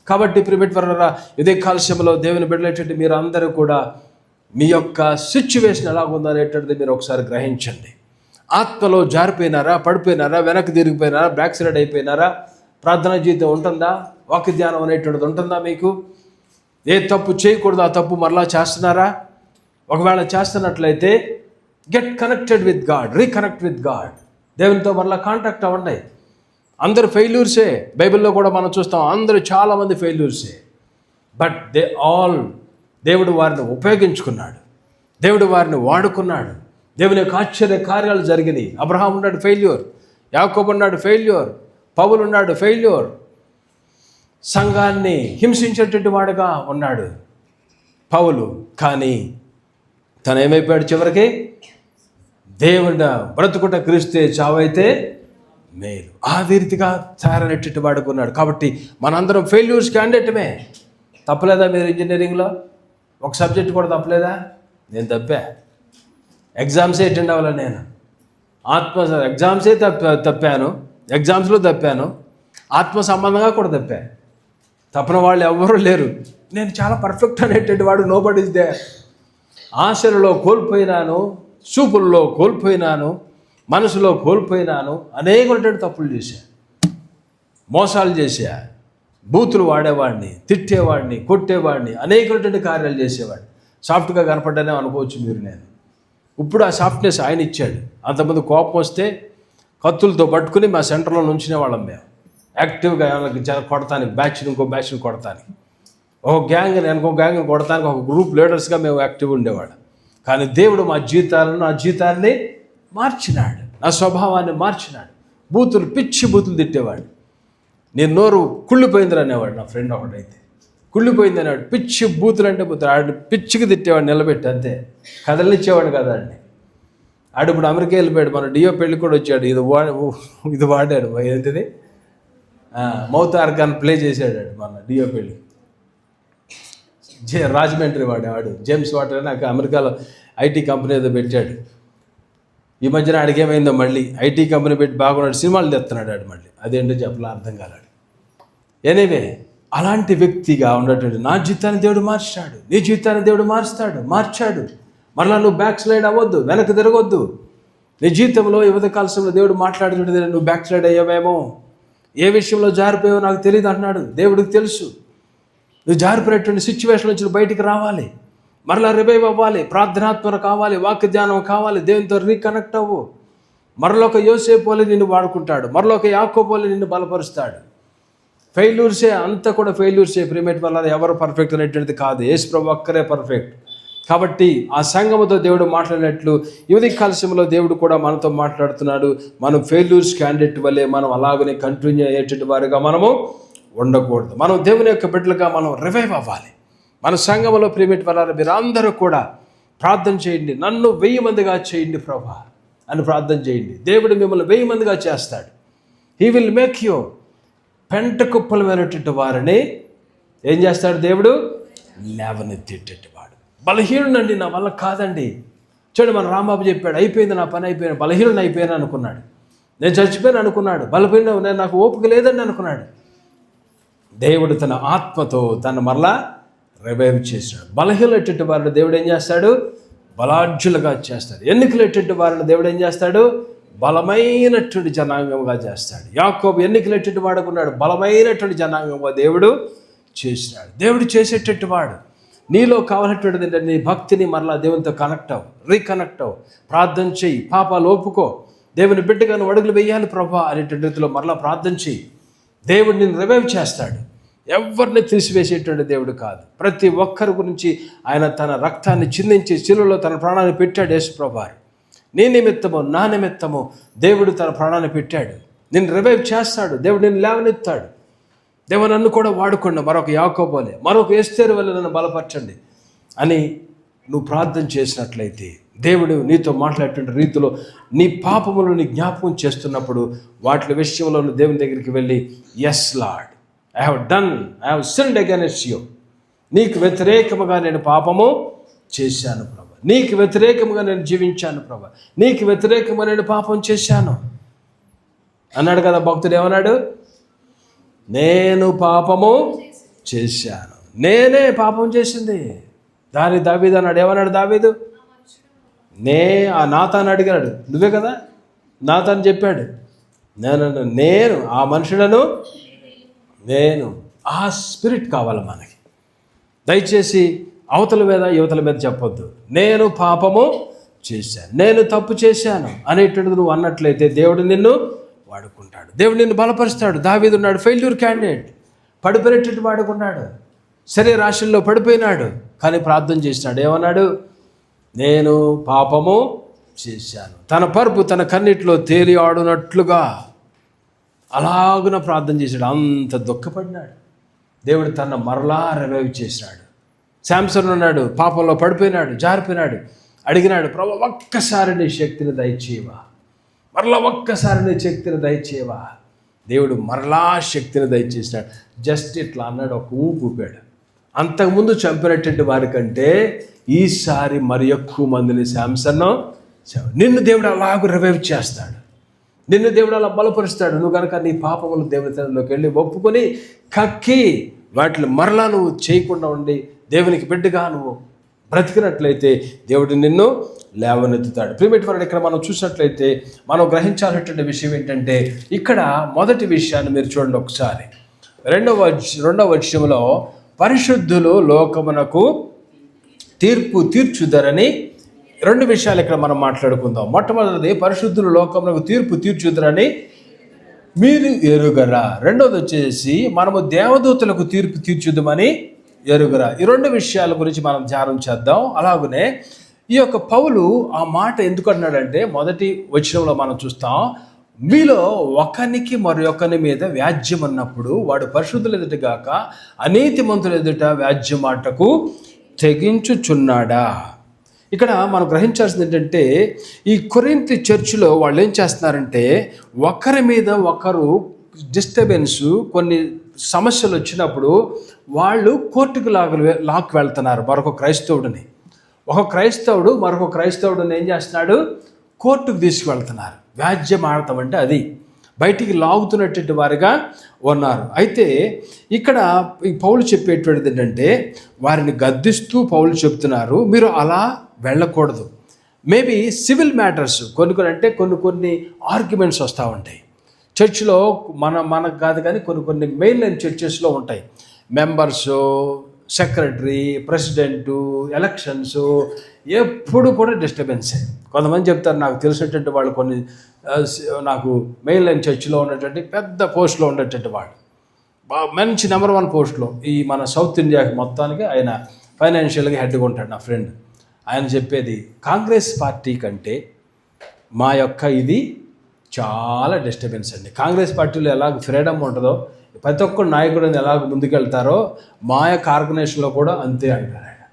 కాబట్టి ప్రిమిట్ వల్ల ఇదే కాలశంలో దేవుని బిడ్డలేటువంటి మీరు అందరూ కూడా మీ యొక్క సిచ్యువేషన్ ఎలాగుందో అనేటువంటిది మీరు ఒకసారి గ్రహించండి. ఆత్మలో జారిపోయినారా, పడిపోయినారా, వెనక్కి తిరిగిపోయినారా, బ్యాక్ సైడ్ అయిపోయినారా? ప్రార్థనా జీవితం ఉంటుందా? వాక్య ధ్యానం అనేటువంటిది ఉంటుందా? మీకు ఏ తప్పు చేయకూడదు ఆ తప్పు మరలా చేస్తున్నారా? ఒకవేళ చేస్తున్నట్లయితే get connected with God, reconnect with God. దేవునితో మరలా కాంటాక్ట్ అవ్వండి. అందరు ఫెయిల్యూర్సే. బైబిల్లో కూడా మనం చూస్తాం, అందరూ చాలామంది ఫెయిల్యూర్సే. బట్ దేవుడు వారిని ఉపయోగించుకున్నాడు, దేవుడు వారిని వాడుకున్నాడు. దేవుని యొక్క ఆశ్చర్య కార్యాలు జరిగినాయి. అబ్రహాం ఉన్నాడు ఫెయిల్యూర్, యాకోబు ఉన్నాడు ఫెయిల్యూర్, పౌలు ఉన్నాడు ఫెయిల్యూర్, సంఘాన్ని హింసించేటటువంటి వాడుగా ఉన్నాడు పౌలు. కానీ తను ఏమైపోయాడు చివరికి? దేవుడు బ్రతుకుట క్రీస్తే చావైతే మేలు. ఆ రీతిగా తయారైనటువంటి వాడుకున్నాడు. కాబట్టి మనందరం ఫెయిల్యూర్స్ క్యాండిడేటమే. తప్పలేదా మీరు ఇంజనీరింగ్లో? ఒక సబ్జెక్ట్ కూడా తప్పలేదా? నేను తప్పా. ఎగ్జామ్సే అటెండ్ అవ్వాలి నేను. ఎగ్జామ్సే తప్పాను, ఎగ్జామ్స్లో తప్పాను, ఆత్మ సంబంధంగా కూడా తప్పా. తప్పని వాళ్ళు ఎవ్వరూ లేరు. నేను చాలా పర్ఫెక్ట్ అనేటువంటి వాడు నోబడీ ఇస్ దేర్. ఆశలలో కోల్పోయినాను, చూపుల్లో కోల్పోయినాను, మనసులో కోల్పోయినాను, అనేకటువంటి తప్పులు చేశా, మోసాలు చేశా, బూతులు వాడేవాడిని, తిట్టేవాడిని, కొట్టేవాడిని, అనేకటువంటి కార్యాలు చేసేవాడిని. సాఫ్ట్గా కనపడ్డానే అనుకోవచ్చు మీరు. నేను ఇప్పుడు ఆ సాఫ్ట్నెస్ ఆయన ఇచ్చాడు. అంతమంది కోపం వస్తే కత్తులతో పట్టుకుని మా సెంటర్లో నుంచునే వాళ్ళం మేము. యాక్టివ్గా ఏమైనా కొడతానికి, ఇంకో బ్యాచ్ని కొడతానికి, ఒక గ్యాంగ్ని ఇంకో గ్యాంగ్ని కొడతానికి, ఒక గ్రూప్ లీడర్స్గా మేము యాక్టివ్గా ఉండేవాళ్ళం. కానీ దేవుడు నా జీవితాన్ని మార్చినాడు, నా స్వభావాన్ని మార్చినాడు. పిచ్చి బూతులు తిట్టేవాడు. నేను నోరు కుళ్ళిపోయింది అనేవాడు నా ఫ్రెండ్ ఒకటైతే. కుళ్ళిపోయింది అనేవాడు. పిచ్చి బూతులు అంటే బూతులు. ఆడిని పిచ్చికి తిట్టేవాడు నిలబెట్టి, అంతే. కదలిచ్చేవాడు కదా ఆడిని. ఆడు ఇప్పుడు అమెరికా వెళ్ళిపోయాడు. మన డియో పెళ్ళి కూడా వచ్చాడు. ఇది వాడాడు, ఏంటిది, మౌత్ ఆర్గాన్ ప్లే చేశాడు మన డియో పెళ్ళి. రాజమండ్రి వాడు జేమ్స్ వాటర్ నాకు అమెరికాలో ఐటీ కంపెనీ ఏదో పెట్టాడు. ఈ మధ్యన ఆడికి ఏమైందో మళ్ళీ ఐటీ కంపెనీ పెట్టి బాగున్నాడు, సినిమాలు తెస్తున్నాడు ఆడు మళ్ళీ. అదేంటో చెప్పలా, అర్థం కాలాడు. ఎనీవే అలాంటి వ్యక్తిగా ఉన్నటువంటి నా జీవితాన్ని దేవుడు మార్చాడు, నీ జీవితాన్ని దేవుడు మార్చాడు. మరలా నువ్వు బ్యాక్ స్లైడ్ అవ్వద్దు, వెనక్కి తిరగొద్దు. నీ జీవితంలో యువత కాలంలో దేవుడు మాట్లాడుతుంటే నువ్వు బ్యాక్ స్లైడ్ అయ్యావేమో, ఏ విషయంలో జారిపోయావో నాకు తెలియదు అంటున్నాడు. దేవుడికి తెలుసు. నువ్వు జారిపోయినటువంటి సిచ్యువేషన్ నుంచి బయటికి రావాలి, మరలా రివైవ్ అవ్వాలి, ప్రార్థనాత్మక కావాలి, వాక్య ధ్యానం కావాలి, దేవునితో రీకనెక్ట్ అవ్వు. మరొక యోసేపు వలె నిన్ను వాడుకుంటాడు, మరొక యాకోబు వలె నిన్ను బలపరుస్తాడు. ఫెయిల్యూర్సే అంతా కూడా ఫెయిల్యూర్సే. ప్రిమేట్ వల్ల ఎవరు పర్ఫెక్ట్ అనేటువంటిది కాదు, యేసు ప్రభు ఒక్కరే పర్ఫెక్ట్. కాబట్టి ఆ సంఘముతో దేవుడు మాట్లాడినట్లు యువతి కాలశంలో దేవుడు కూడా మనతో మాట్లాడుతున్నాడు. మనం ఫెయిల్యూర్స్ క్యాండిడేట్ వల్లే మనం అలాగనే కంటిన్యూ అయ్యేటువంటి వారుగా మనము ఉండకూడదు. మనం దేవుని యొక్క బిడ్డలుగా మనం రివైవ్ అవ్వాలి. మన సంఘంలో ప్రిమేట్ వల్ల మీరు అందరూ కూడా ప్రార్థన చేయండి, నన్ను 1000 మందిగా చేయండి ప్రభా అని ప్రార్థన చేయండి. దేవుడు మిమ్మల్ని 1000 మందిగా చేస్తాడు. హీ విల్ మేక్ యూ పెంట కుప్పలమైనటువంటి వారిని ఏం చేస్తాడు దేవుడు? లేవనెత్తేటటువంటి వాడు. బలహీనుడండి, నా వల్ల కాదండి. చూడండి, మన రాంబాబు చెప్పాడు, అయిపోయింది నా పని, అయిపోయింది, బలహీనుడు అయిపోయాను అనుకున్నాడు, నేను చచ్చిపోయాను అనుకున్నాడు, బలహీన నేను నాకు ఓపిక లేదండి అనుకున్నాడు. దేవుడు తన ఆత్మతో తను మరలా రివైవ్ చేశాడు. బలహీనటువంటి వారిని దేవుడు ఏం చేస్తాడు? బలాఢ్యులుగా చేస్తాడు. ఎన్నికలేటువంటి వారిని దేవుడు ఏం చేస్తాడు? బలమైనటువంటి జనాంగంగా చేస్తాడు. యాకోబు ఎన్నికలేటువంటి వాడుకున్నాడు, బలమైనటువంటి జనాంగంగా దేవుడు చేసినాడు. దేవుడు చేసేటటువంటి వాడు. నీలో కావాలటువంటిది ఏంటంటే నీ భక్తిని మరలా దేవునితో రీకనెక్ట్ అవ్వు, ప్రార్థన చెయ్యి, పాపాలు ఒప్పుకో, దేవుని బిడ్డగా నువ్వు అడుగులు వేయాలి ప్రభా అనేటువంటి రీతిలో మరలా ప్రార్థన చెయ్యి. దేవుడు నిన్ను రివైవ్ చేస్తాడు. ఎవరిని తీసివేసేటువంటి దేవుడు కాదు. ప్రతి ఒక్కరి గురించి ఆయన తన రక్తాన్ని చిందించి శిలువలో తన ప్రాణాన్ని పెట్టాడు. యేసు ప్రభువారు నీ నిమిత్తము నా నిమిత్తము దేవుడు తన ప్రాణాన్ని పెట్టాడు. నిన్ను రివైవ్ చేస్తాడు. దేవుడు నిన్ను లేవనెత్తాడు. దేవుడు నన్ను కూడా వాడుకోండి, మరొక యాకోబు వలె, మరొక ఎస్తేరు వలె నన్ను బలపరచండి అని నువ్వు ప్రార్థన చేసినట్లయితే దేవుడు నీతో మాట్లాడేటువంటి రీతిలో నీ పాపములను జ్ఞాపకం చేస్తున్నప్పుడు వాటి విషయంలో దేవుని దగ్గరికి వెళ్ళి, yes Lord, I have sinned against you. నీకు వ్యతిరేకముగా నేను పాపము చేశాను ప్రభా, నీకు వ్యతిరేకముగా నేను జీవించాను ప్రభా, నీకు వ్యతిరేకముగా నేను పాపం చేశాను అన్నాడు కదా భక్తుడు. ఏమన్నాడు? నేను పాపము చేశాను, నేనే పాపం చేసింది. దావీదు అన్నాడు. ఏమన్నాడు దావీదు? ఆ నాతాను అడిగాడు, నువ్వే కదా నాతాను చెప్పాడు, నేను ఆ మనుషులను ఆ స్పిరిట్ కావాలి మనకి. దయచేసి అవతల మీద యువతల మీద చెప్పొద్దు. నేను పాపము చేశాను, నేను తప్పు చేశాను అనేటువంటిది నువ్వు అన్నట్లయితే దేవుడు నిన్ను వాడుకుంటాడు, దేవుడు నిన్ను బలపరుస్తాడు. దావీదు ఉన్నాడు, ఫెయిల్యూర్ క్యాండిడేట్, పడిపోయినట్టు వాడుకున్నాడు, శరీర రాశుల్లో పడిపోయినాడు, కానీ ప్రార్థన చేసినాడు. ఏమన్నాడు? నేను పాపము చేశాను. తన పరుపు తన కన్నిటిలో తేలి ఆడునట్లుగా అలాగున ప్రార్థన చేశాడు. అంత దుఃఖపడినాడు. దేవుడు తన మరలా రివైవ్ చేసినాడు. శాంసన్ ఉన్నాడు, పాపంలో పడిపోయినాడు, జారిపోయినాడు. అడిగినాడు, ప్రభు ఒక్కసారి నీ శక్తిని దయచేయవా, మరలా ఒక్కసారి నీ శక్తిని దయచేయవా. దేవుడు మరలా శక్తిని దయచేసినాడు. జస్ట్ ఇట్లా అన్నాడు, ఒక ఊపాడు. అంతకుముందు చంపినటువంటి వారికంటే ఈసారి మరి ఎక్కువ మందిని శాంసన్ నిన్ను దేవుడు అలాగూ రివైవ్ చేస్తాడు. నిన్ను దేవుడు అలా బలపరుస్తాడు. నువ్వు కనుక నీ పాపములు దేవుని సన్నిధిలోకి వెళ్ళి ఒప్పుకొని కక్కి వాటిని మరలా నువ్వు చేయకుండా ఉండి దేవునికి బిడ్డగా నువ్వు బ్రతికినట్లయితే దేవుడు నిన్ను లేవనెత్తుతాడు. ప్రియమైన వారు, ఇక్కడ మనం చూసినట్లయితే మనం గ్రహించాల్సినటువంటి విషయం ఏంటంటే, ఇక్కడ మొదటి విషయాన్ని మీరు చూడండి ఒకసారి. రెండవ వచనంలో పరిశుద్ధులు లోకమునకు తీర్పు తీర్చుదరని రెండు విషయాలు ఇక్కడ మనం మాట్లాడుకుందాం. మొట్టమొదటిది, పరిశుద్ధులు లోకమునకు తీర్పు తీర్చుదరని మీరు ఎరుగరా. రెండవది వచ్చేసి, మనము దేవదూతలకు తీర్పు తీర్చుదామని ఎరుగరా. ఈ రెండు విషయాల గురించి మనం ధ్యానం చేద్దాం. అలాగనే ఈ యొక్క పౌలు ఆ మాట ఎందుకు అన్నాడంటే, మొదటి వచనంలో మనం చూస్తాం, మీలో ఒకనికి మరొకని మీద వ్యాజ్యం అన్నప్పుడు వాడు పరిశుద్ధులు ఎదుట గాక అనీతిమంతులు ఎదుట వ్యాజ్యమాటకు తెగించుచున్నాడా. ఇక్కడ మనం గ్రహించాల్సింది ఏంటంటే, ఈ కొరింథీ చర్చిలో వాళ్ళు ఏం చేస్తున్నారంటే, ఒకరి మీద ఒకరు డిస్టర్బెన్స్, కొన్ని సమస్యలు వచ్చినప్పుడు వాళ్ళు కోర్టుకు లాక్కు వెళ్తున్నారు మరొక క్రైస్తవుడిని. ఒక క్రైస్తవుడు మరొక క్రైస్తవుడిని ఏం చేస్తున్నాడు? కోర్టుకు తీసుకువెళ్తున్నారు. వ్యాజ్యం ఆడతాం అంటే అది. బయటికి లాగుతున్నటువంటి వారుగా ఉన్నారు. అయితే ఇక్కడ ఈ పౌలు చెప్పేటువంటిది ఏంటంటే, వారిని గద్దిస్తూ పౌలు చెప్తున్నారు, మీరు అలా వెళ్ళకూడదు. మేబీ సివిల్ మ్యాటర్స్ కొన్ని ఆర్గ్యుమెంట్స్ వస్తూ ఉంటాయి చర్చ్లో. మనకు కాదు కానీ కొన్ని మెయిన్ లైన్ చర్చెస్లో ఉంటాయి. మెంబర్సు, సెక్రటరీ, ప్రెసిడెంటు, ఎలక్షన్స్, ఎప్పుడు కూడా డిస్టర్బెన్సే. కొంతమంది చెప్తారు, నాకు తెలిసినటువంటి వాళ్ళు నాకు మెయిన్ లైన్ చర్చిలో ఉన్నటువంటి పెద్ద పోస్ట్లో ఉన్నటువంటి వాళ్ళు, మంచి నెంబర్ 1 పోస్ట్లో, ఈ మన సౌత్ ఇండియాకి మొత్తానికి ఆయన ఫైనాన్షియల్గా హెడ్గా ఉంటాడు నా ఫ్రెండ్. ఆయన చెప్పేది, కాంగ్రెస్ పార్టీ కంటే మా యొక్క ఇది చాలా డిస్టర్బెన్స్ అండి. కాంగ్రెస్ పార్టీలో ఎలాగ ఫ్రీడమ్ ఉంటుందో, ప్రతి ఒక్క నాయకుడు ఎలాగ ముందుకెళ్తారో మా యొక్క ఆర్గనైజేషన్లో కూడా అంతే అంటారు ఆయన.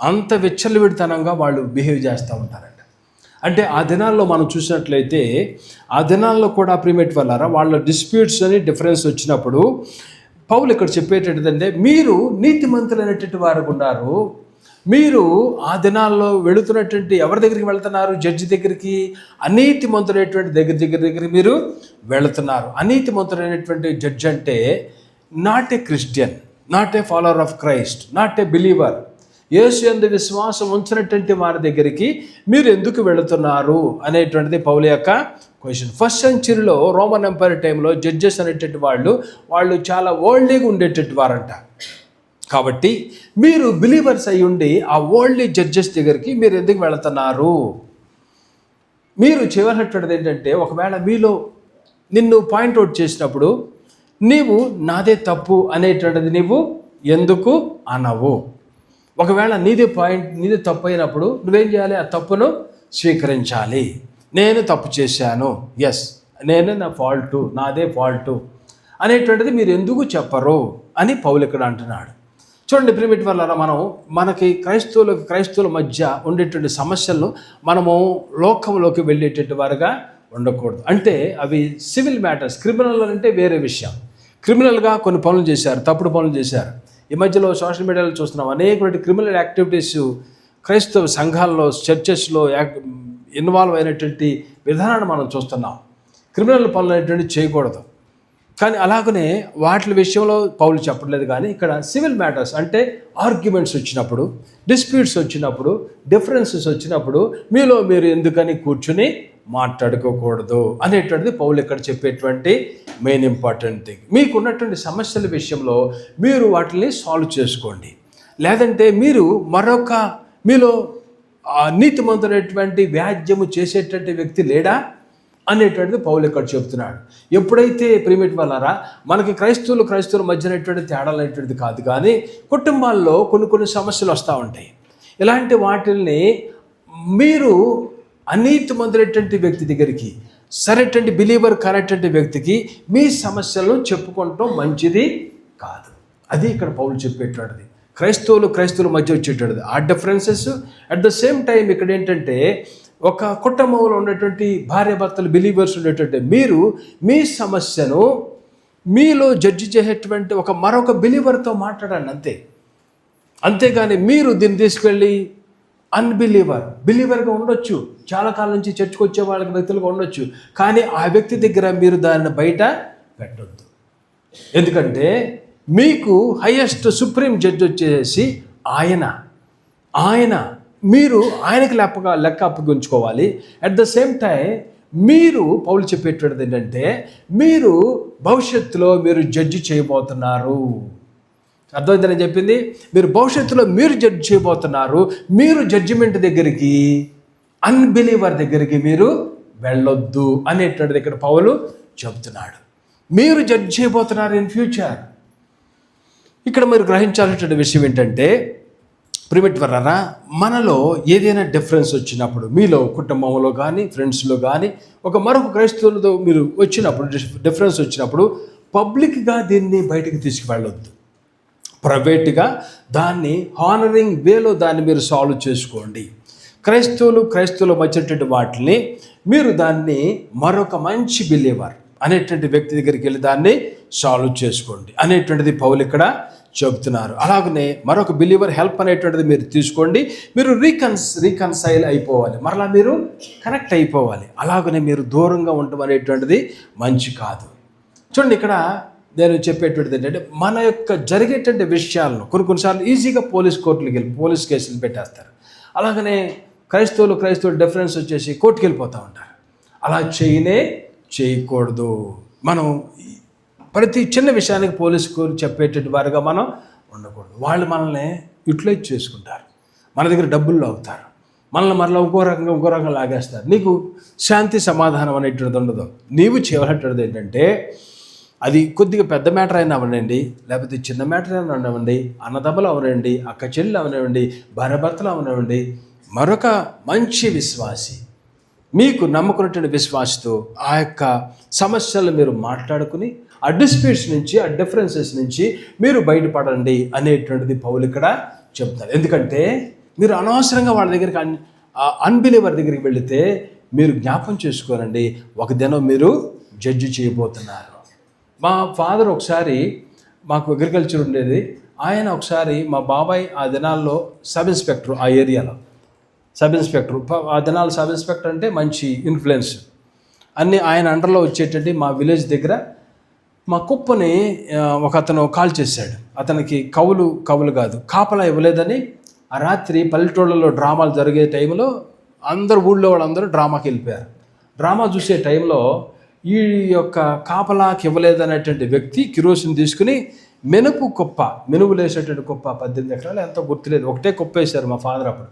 అంత విచ్చలవిడితనంగా వాళ్ళు బిహేవ్ చేస్తూ ఉంటారంట. అంటే ఆ దినాల్లో మనం చూసినట్లయితే, ఆ దినాల్లో కూడా ప్రిమేట్ వల్ల వాళ్ళ డిస్ప్యూట్స్ అని డిఫరెన్స్ వచ్చినప్పుడు పౌలు ఇక్కడ చెప్పేటంటే, మీరు నీతిమంతులైనటువంటి వారు ఉన్నారు. మీరు ఆ దినాల్లో వెళుతున్నటువంటి ఎవరి దగ్గరికి వెళుతున్నారు? జడ్జి దగ్గరికి. అనీతిమంతుడైనటువంటి దగ్గరికి మీరు వెళుతున్నారు. అనీతిమంతుడైనటువంటి జడ్జి అంటే not a Christian, not a follower of Christ, not a believer. Yesu యందు విశ్వాసం ఉంచినటువంటి వారి దగ్గరికి మీరు ఎందుకు వెళుతున్నారు అనేటువంటిది పౌలు యొక్క క్వశ్చన్. ఫస్ట్ సెంచరీలో రోమన్ ఎంపైర్ టైంలో జడ్జెస్ అనేటువంటి వాళ్ళు చాలా ఓల్డ్లీగా ఉండేటట్టు వారంట. కాబట్టి మీరు బిలీవర్స్ అయి ఉండి ఆ ఓల్డ్లీ జడ్జెస్ దగ్గరికి మీరు ఎందుకు వెళుతున్నారు? మీరు చేయవలసినటువంటిది ఏంటంటే, ఒకవేళ మీలో నిన్ను పాయింట్అవుట్ చేసినప్పుడు నీవు నాదే తప్పు అనేటువంటిది నీవు ఎందుకు అనవు? ఒకవేళ నీదే తప్పు అయినప్పుడు నువ్వేం చేయాలి? ఆ తప్పును స్వీకరించాలి. నేను తప్పు చేశాను, ఎస్, నాదే ఫాల్టు అనేటువంటిది మీరు ఎందుకు చెప్పరు అని పౌలు ఇక్కడ అంటున్నాడు. చూడండి ప్రిమిట్ వల్ల మనకి క్రైస్తవుల మధ్య ఉండేటువంటి సమస్యలను మనము లోకంలోకి వెళ్ళేటట్టు వారుగా ఉండకూడదు. అంటే అవి సివిల్ మ్యాటర్స్. క్రిమినల్ అంటే వేరే విషయం. క్రిమినల్గా కొన్ని పనులు చేశారు, తప్పుడు పనులు చేశారు. ఈ మధ్యలో సోషల్ మీడియాలో చూస్తున్నాం అనేకటువంటి క్రిమినల్ యాక్టివిటీస్ క్రైస్తవ సంఘాల్లో, చర్చెస్లో ఇన్వాల్వ్ అయినటువంటి విధానాన్ని మనం చూస్తున్నాం. క్రిమినల్ పనులు అనేటువంటి చేయకూడదు. కానీ అలాగనే వాటి విషయంలో పౌలు చెప్పట్లేదు. కానీ ఇక్కడ సివిల్ మ్యాటర్స్ అంటే ఆర్గ్యుమెంట్స్ వచ్చినప్పుడు, డిస్ప్యూట్స్ వచ్చినప్పుడు, డిఫరెన్సెస్ వచ్చినప్పుడు మీలో మీరు ఎందుకని కూర్చుని మాట్లాడుకోకూడదు అనేటువంటిది పౌలు ఇక్కడ చెప్పేటువంటి మెయిన్ ఇంపార్టెంట్ థింగ్. మీకు ఉన్నటువంటి సమస్యల విషయంలో మీరు వాటిని సాల్వ్ చేసుకోండి. లేదంటే మీలో నీతిమంతుడైనటువంటి వ్యాజ్యము చేసేటువంటి వ్యక్తి లేడా అనేటువంటిది పౌలు ఇక్కడ చెప్తున్నాడు. ఎప్పుడైతే ప్రిమిట్ వల్లరా మనకి క్రైస్తవుల మధ్యనటువంటి తేడాలు అనేటువంటిది కాదు, కానీ కుటుంబాల్లో కొన్ని సమస్యలు వస్తూ ఉంటాయి. ఇలాంటి వాటిల్ని మీరు అనీతిమంతుడైనటువంటి వ్యక్తి దగ్గరికి, సరైనటువంటి బిలీవర్ కానటువంటి వ్యక్తికి మీ సమస్యలను చెప్పుకోవటం మంచిది కాదు. అది ఇక్కడ పౌలు చెప్పేటువంటిది. క్రైస్తవుల మధ్య వచ్చేటువంటిది ఆ differences. At the same time ఇక్కడ ఏంటంటే, ఒక కుటుంబంలో ఉన్నటువంటి భార్యాభర్తలు బిలీవర్స్ ఉండేటువంటి మీరు మీ సమస్యను మీలో జడ్జి చేసేటువంటి మరొక బిలీవర్తో మాట్లాడండి, అంతేగాని మీరు దీన్ని తీసుకెళ్ళి బిలీవర్గా ఉండొచ్చు, చాలా కాలం నుంచి చర్చకు వచ్చే వాళ్ళకి వ్యక్తులుగా ఉండొచ్చు, కానీ ఆ వ్యక్తి దగ్గర మీరు దాన్ని బయట పెట్టొద్దు. ఎందుకంటే మీకు హైయెస్ట్ సుప్రీం జడ్జి వచ్చేసి ఆయన మీరు ఆయనకి లెక్క అప్పగించుకోవాలి. అట్ ద సేమ్ టైం మీరు పౌలు చెప్పేటువంటిది ఏంటంటే, మీరు భవిష్యత్తులో మీరు జడ్జి చేయబోతున్నారు. అర్థమైందని చెప్పింది. మీరు భవిష్యత్తులో మీరు జడ్జి చేయబోతున్నారు. మీరు జడ్జిమెంట్ దగ్గరికి, అన్బిలీవర్ దగ్గరికి మీరు వెళ్ళొద్దు అనేటువంటిది ఇక్కడ పౌలు చెబుతున్నాడు. మీరు జడ్జి చేయబోతున్నారు ఇన్ ఫ్యూచర్. ఇక్కడ మీరు గ్రహించాల్సిన విషయం ఏంటంటే, ప్రిమిట్ వరరా మనలో ఏదైనా డిఫరెన్స్ వచ్చినప్పుడు, మీలో కుటుంబంలో కానీ ఫ్రెండ్స్లో కానీ మరొక క్రైస్తవులతో మీరు వచ్చినప్పుడు డిఫరెన్స్ వచ్చినప్పుడు పబ్లిక్గా దీన్ని బయటికి తీసుకువెళ్ళొద్దు. ప్రైవేట్గా దాన్ని హానరింగ్ వేలో దాన్ని మీరు సాల్వ్ చేసుకోండి. క్రైస్తవుల మధ్యటువంటి వాటిని మీరు దాన్ని మరొక మంచి బిలీవర్ అనేటువంటి వ్యక్తి దగ్గరికి వెళ్ళి దాన్ని సాల్వ్ చేసుకోండి అనేటువంటిది పౌలు ఇక్కడ చెబుతున్నారు. అలాగనే మరొక బిలీవర్ హెల్ప్ అనేటువంటిది మీరు తీసుకోండి. మీరు రీకన్సైల్ అయిపోవాలి, మరలా మీరు కనెక్ట్ అయిపోవాలి. అలాగనే మీరు దూరంగా ఉండటం అనేటువంటిది మంచి కాదు. చూడండి, ఇక్కడ నేను చెప్పేటువంటిది ఏంటంటే, మన యొక్క జరిగేటువంటి విషయాలను కొన్నిసార్లు ఈజీగా కోర్టులకు వెళ్ళి పోలీస్ కేసులు పెట్టేస్తారు. అలాగనే క్రైస్తవులు డిఫరెన్స్ వచ్చేసి కోర్టుకు వెళ్ళిపోతూ ఉంటారు. అలా చేయకూడదు. మనం ప్రతి చిన్న విషయానికి పోలీసుకు చెప్పేటువంటి వారుగా మనం ఉండకూడదు. వాళ్ళు మనల్ని యూటిలైజ్ చేసుకుంటారు, మన దగ్గర డబ్బులు లాగుతారు, మనల్ని మరలా ఇంకో రకంగా లాగేస్తారు. నీకు శాంతి సమాధానం అనేటువంటిది ఉండదు. నీవు చేయవలసినటువంటిది ఏంటంటే, అది కొద్దిగా పెద్ద మ్యాటర్ అయినా అవనండి, లేకపోతే చిన్న మ్యాటర్ అయినా అవనివ్వండి, అన్నదమ్ములు అవనివ్వండి, అక్క చెల్లెలు అవనివ్వండి, భార్యాభర్తలు అవనివ్వండి, మరొక మంచి విశ్వాసి, మీకు నమ్మకున్నటువంటి విశ్వాసతో ఆ యొక్క సమస్యలు మీరు మాట్లాడుకుని ఆ డిస్ప్యూట్స్ నుంచి, ఆ డిఫరెన్సెస్ నుంచి మీరు బయటపడండి అనేటువంటిది పౌలు ఇక్కడ చెప్తారు. ఎందుకంటే మీరు అనవసరంగా వాళ్ళ దగ్గరికి అన్బిలీవర్ దగ్గరికి వెళితే మీరు జ్ఞాపం చేసుకోనండి, ఒక దినం మీరు జడ్జి చేయబోతున్నారు. మా ఫాదర్ ఒకసారి, మాకు అగ్రికల్చర్ ఉండేది, ఆయన ఒకసారి మా బాబాయ్ ఆ దినాల్లో సబ్ ఇన్స్పెక్టర్, ఆ ఏరియాలో సబ్ ఇన్స్పెక్టర్. ఆ దినాలు సబ్ ఇన్స్పెక్టర్ అంటే మంచి ఇన్ఫ్లుయెన్స్ అన్నీ ఆయన అండర్లో వచ్చేటట్టు. మా విలేజ్ దగ్గర మా కుప్పని ఒక అతను కాల్ చేశాడు. అతనికి కవులు కాదు, కాపలా ఇవ్వలేదని ఆ రాత్రి పల్లెటూళ్ళలో డ్రామాలు జరిగే టైంలో ఊళ్ళో వాళ్ళందరూ డ్రామాకి వెళ్ళిపోయారు. డ్రామా చూసే టైంలో ఈ యొక్క కాపలాకి ఇవ్వలేదనేటువంటి వ్యక్తి కిరోసిన్ తీసుకుని మెనుగులు వేసేటువంటి కుప్ప 18 ఎకరాలు ఎంతో గుర్తులేదు, ఒకటే కుప్ప వేశారు మా ఫాదర్. అప్పుడు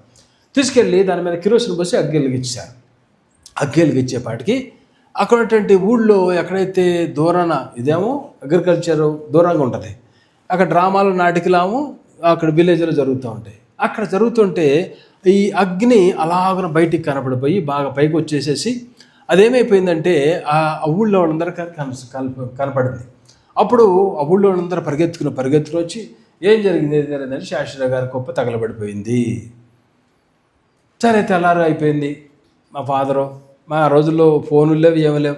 తీసుకెళ్ళి దాని మీద కిరోసిన్ పోసి అగ్గెలిగిచ్చారు. అగ్గెలిగిచ్చేపాటికి అక్కడ ఉన్నటువంటి ఊళ్ళో ఎక్కడైతే దూరాన, ఇదేమో అగ్రికల్చర్ దూరంగా ఉంటుంది, అక్కడ డ్రామాలు నాటికలాము అక్కడ విలేజ్లో జరుగుతూ ఉంటాయి. అక్కడ జరుగుతుంటే ఈ అగ్ని అలాగన బయటికి కనపడిపోయి బాగా పైకి వచ్చేసేసి అదేమైపోయిందంటే ఆ ఊళ్ళో వాళ్ళందరికీ కనపడింది. అప్పుడు ఆ ఊళ్ళో వాళ్ళందరూ పరిగెత్తుకుని వచ్చి ఏం జరిగిందని శాస్త్రి గారి కుప్ప తగలబడిపోయింది. సరే, తెల్లారు అయిపోయింది. మా ఫాదరు, మా రోజుల్లో ఫోన్లు లేవు, ఏమీ లేవు,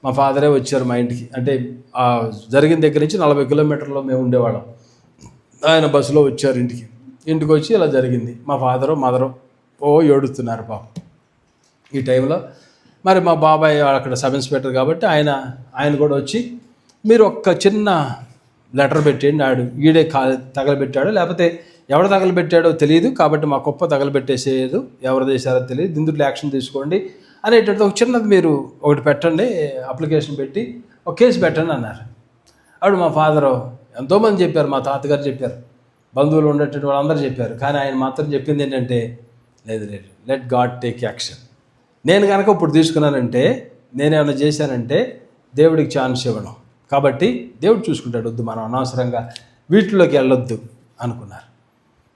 మా ఫాదరే వచ్చారు మా ఇంటికి. అంటే ఆ జరిగిన దగ్గర నుంచి 40 కిలోమీటర్లో మేము ఉండేవాళ్ళం. ఆయన బస్సులో వచ్చారు ఇంటికి వచ్చి ఇలా జరిగింది. మా మదరు ఏడుస్తున్నారు పాపం. ఈ టైంలో మరి మా బాబాయ్ అక్కడ సబ్ ఇన్స్పెక్టర్ కాబట్టి ఆయన కూడా వచ్చి, మీరు ఒక్క చిన్న లెటర్ పెట్టేయండి, ఈడే తగలబెట్టాడు, లేకపోతే ఎవరు తగలబెట్టాడో తెలియదు, కాబట్టి మా కుప్ప తగలబెట్టేసేయదు, ఎవరు చేశారో తెలియదు, దీంట్లో యాక్షన్ తీసుకోండి అనేటట్టు ఒక చిన్నది మీరు ఒకటి పెట్టండి, అప్లికేషన్ పెట్టి ఒక కేసు పెట్టండి అన్నారు. అప్పుడు మా ఫాదరు ఎంతోమంది చెప్పారు, మా తాతగారు చెప్పారు, బంధువులు ఉండేటువంటి వాళ్ళందరూ చెప్పారు, కానీ ఆయన మాత్రం చెప్పింది ఏంటంటే, లేదు లెట్ గాడ్ టేక్ యాక్షన్. నేను కనుక ఇప్పుడు తీసుకున్నానంటే, నేనేమైనా చేశానంటే దేవుడికి ఛాన్స్ ఇవ్వను, కాబట్టి దేవుడు చూసుకుంటాడు, వద్దు మనం అనవసరంగా వీటిలోకి వెళ్ళొద్దు అనుకున్నారు.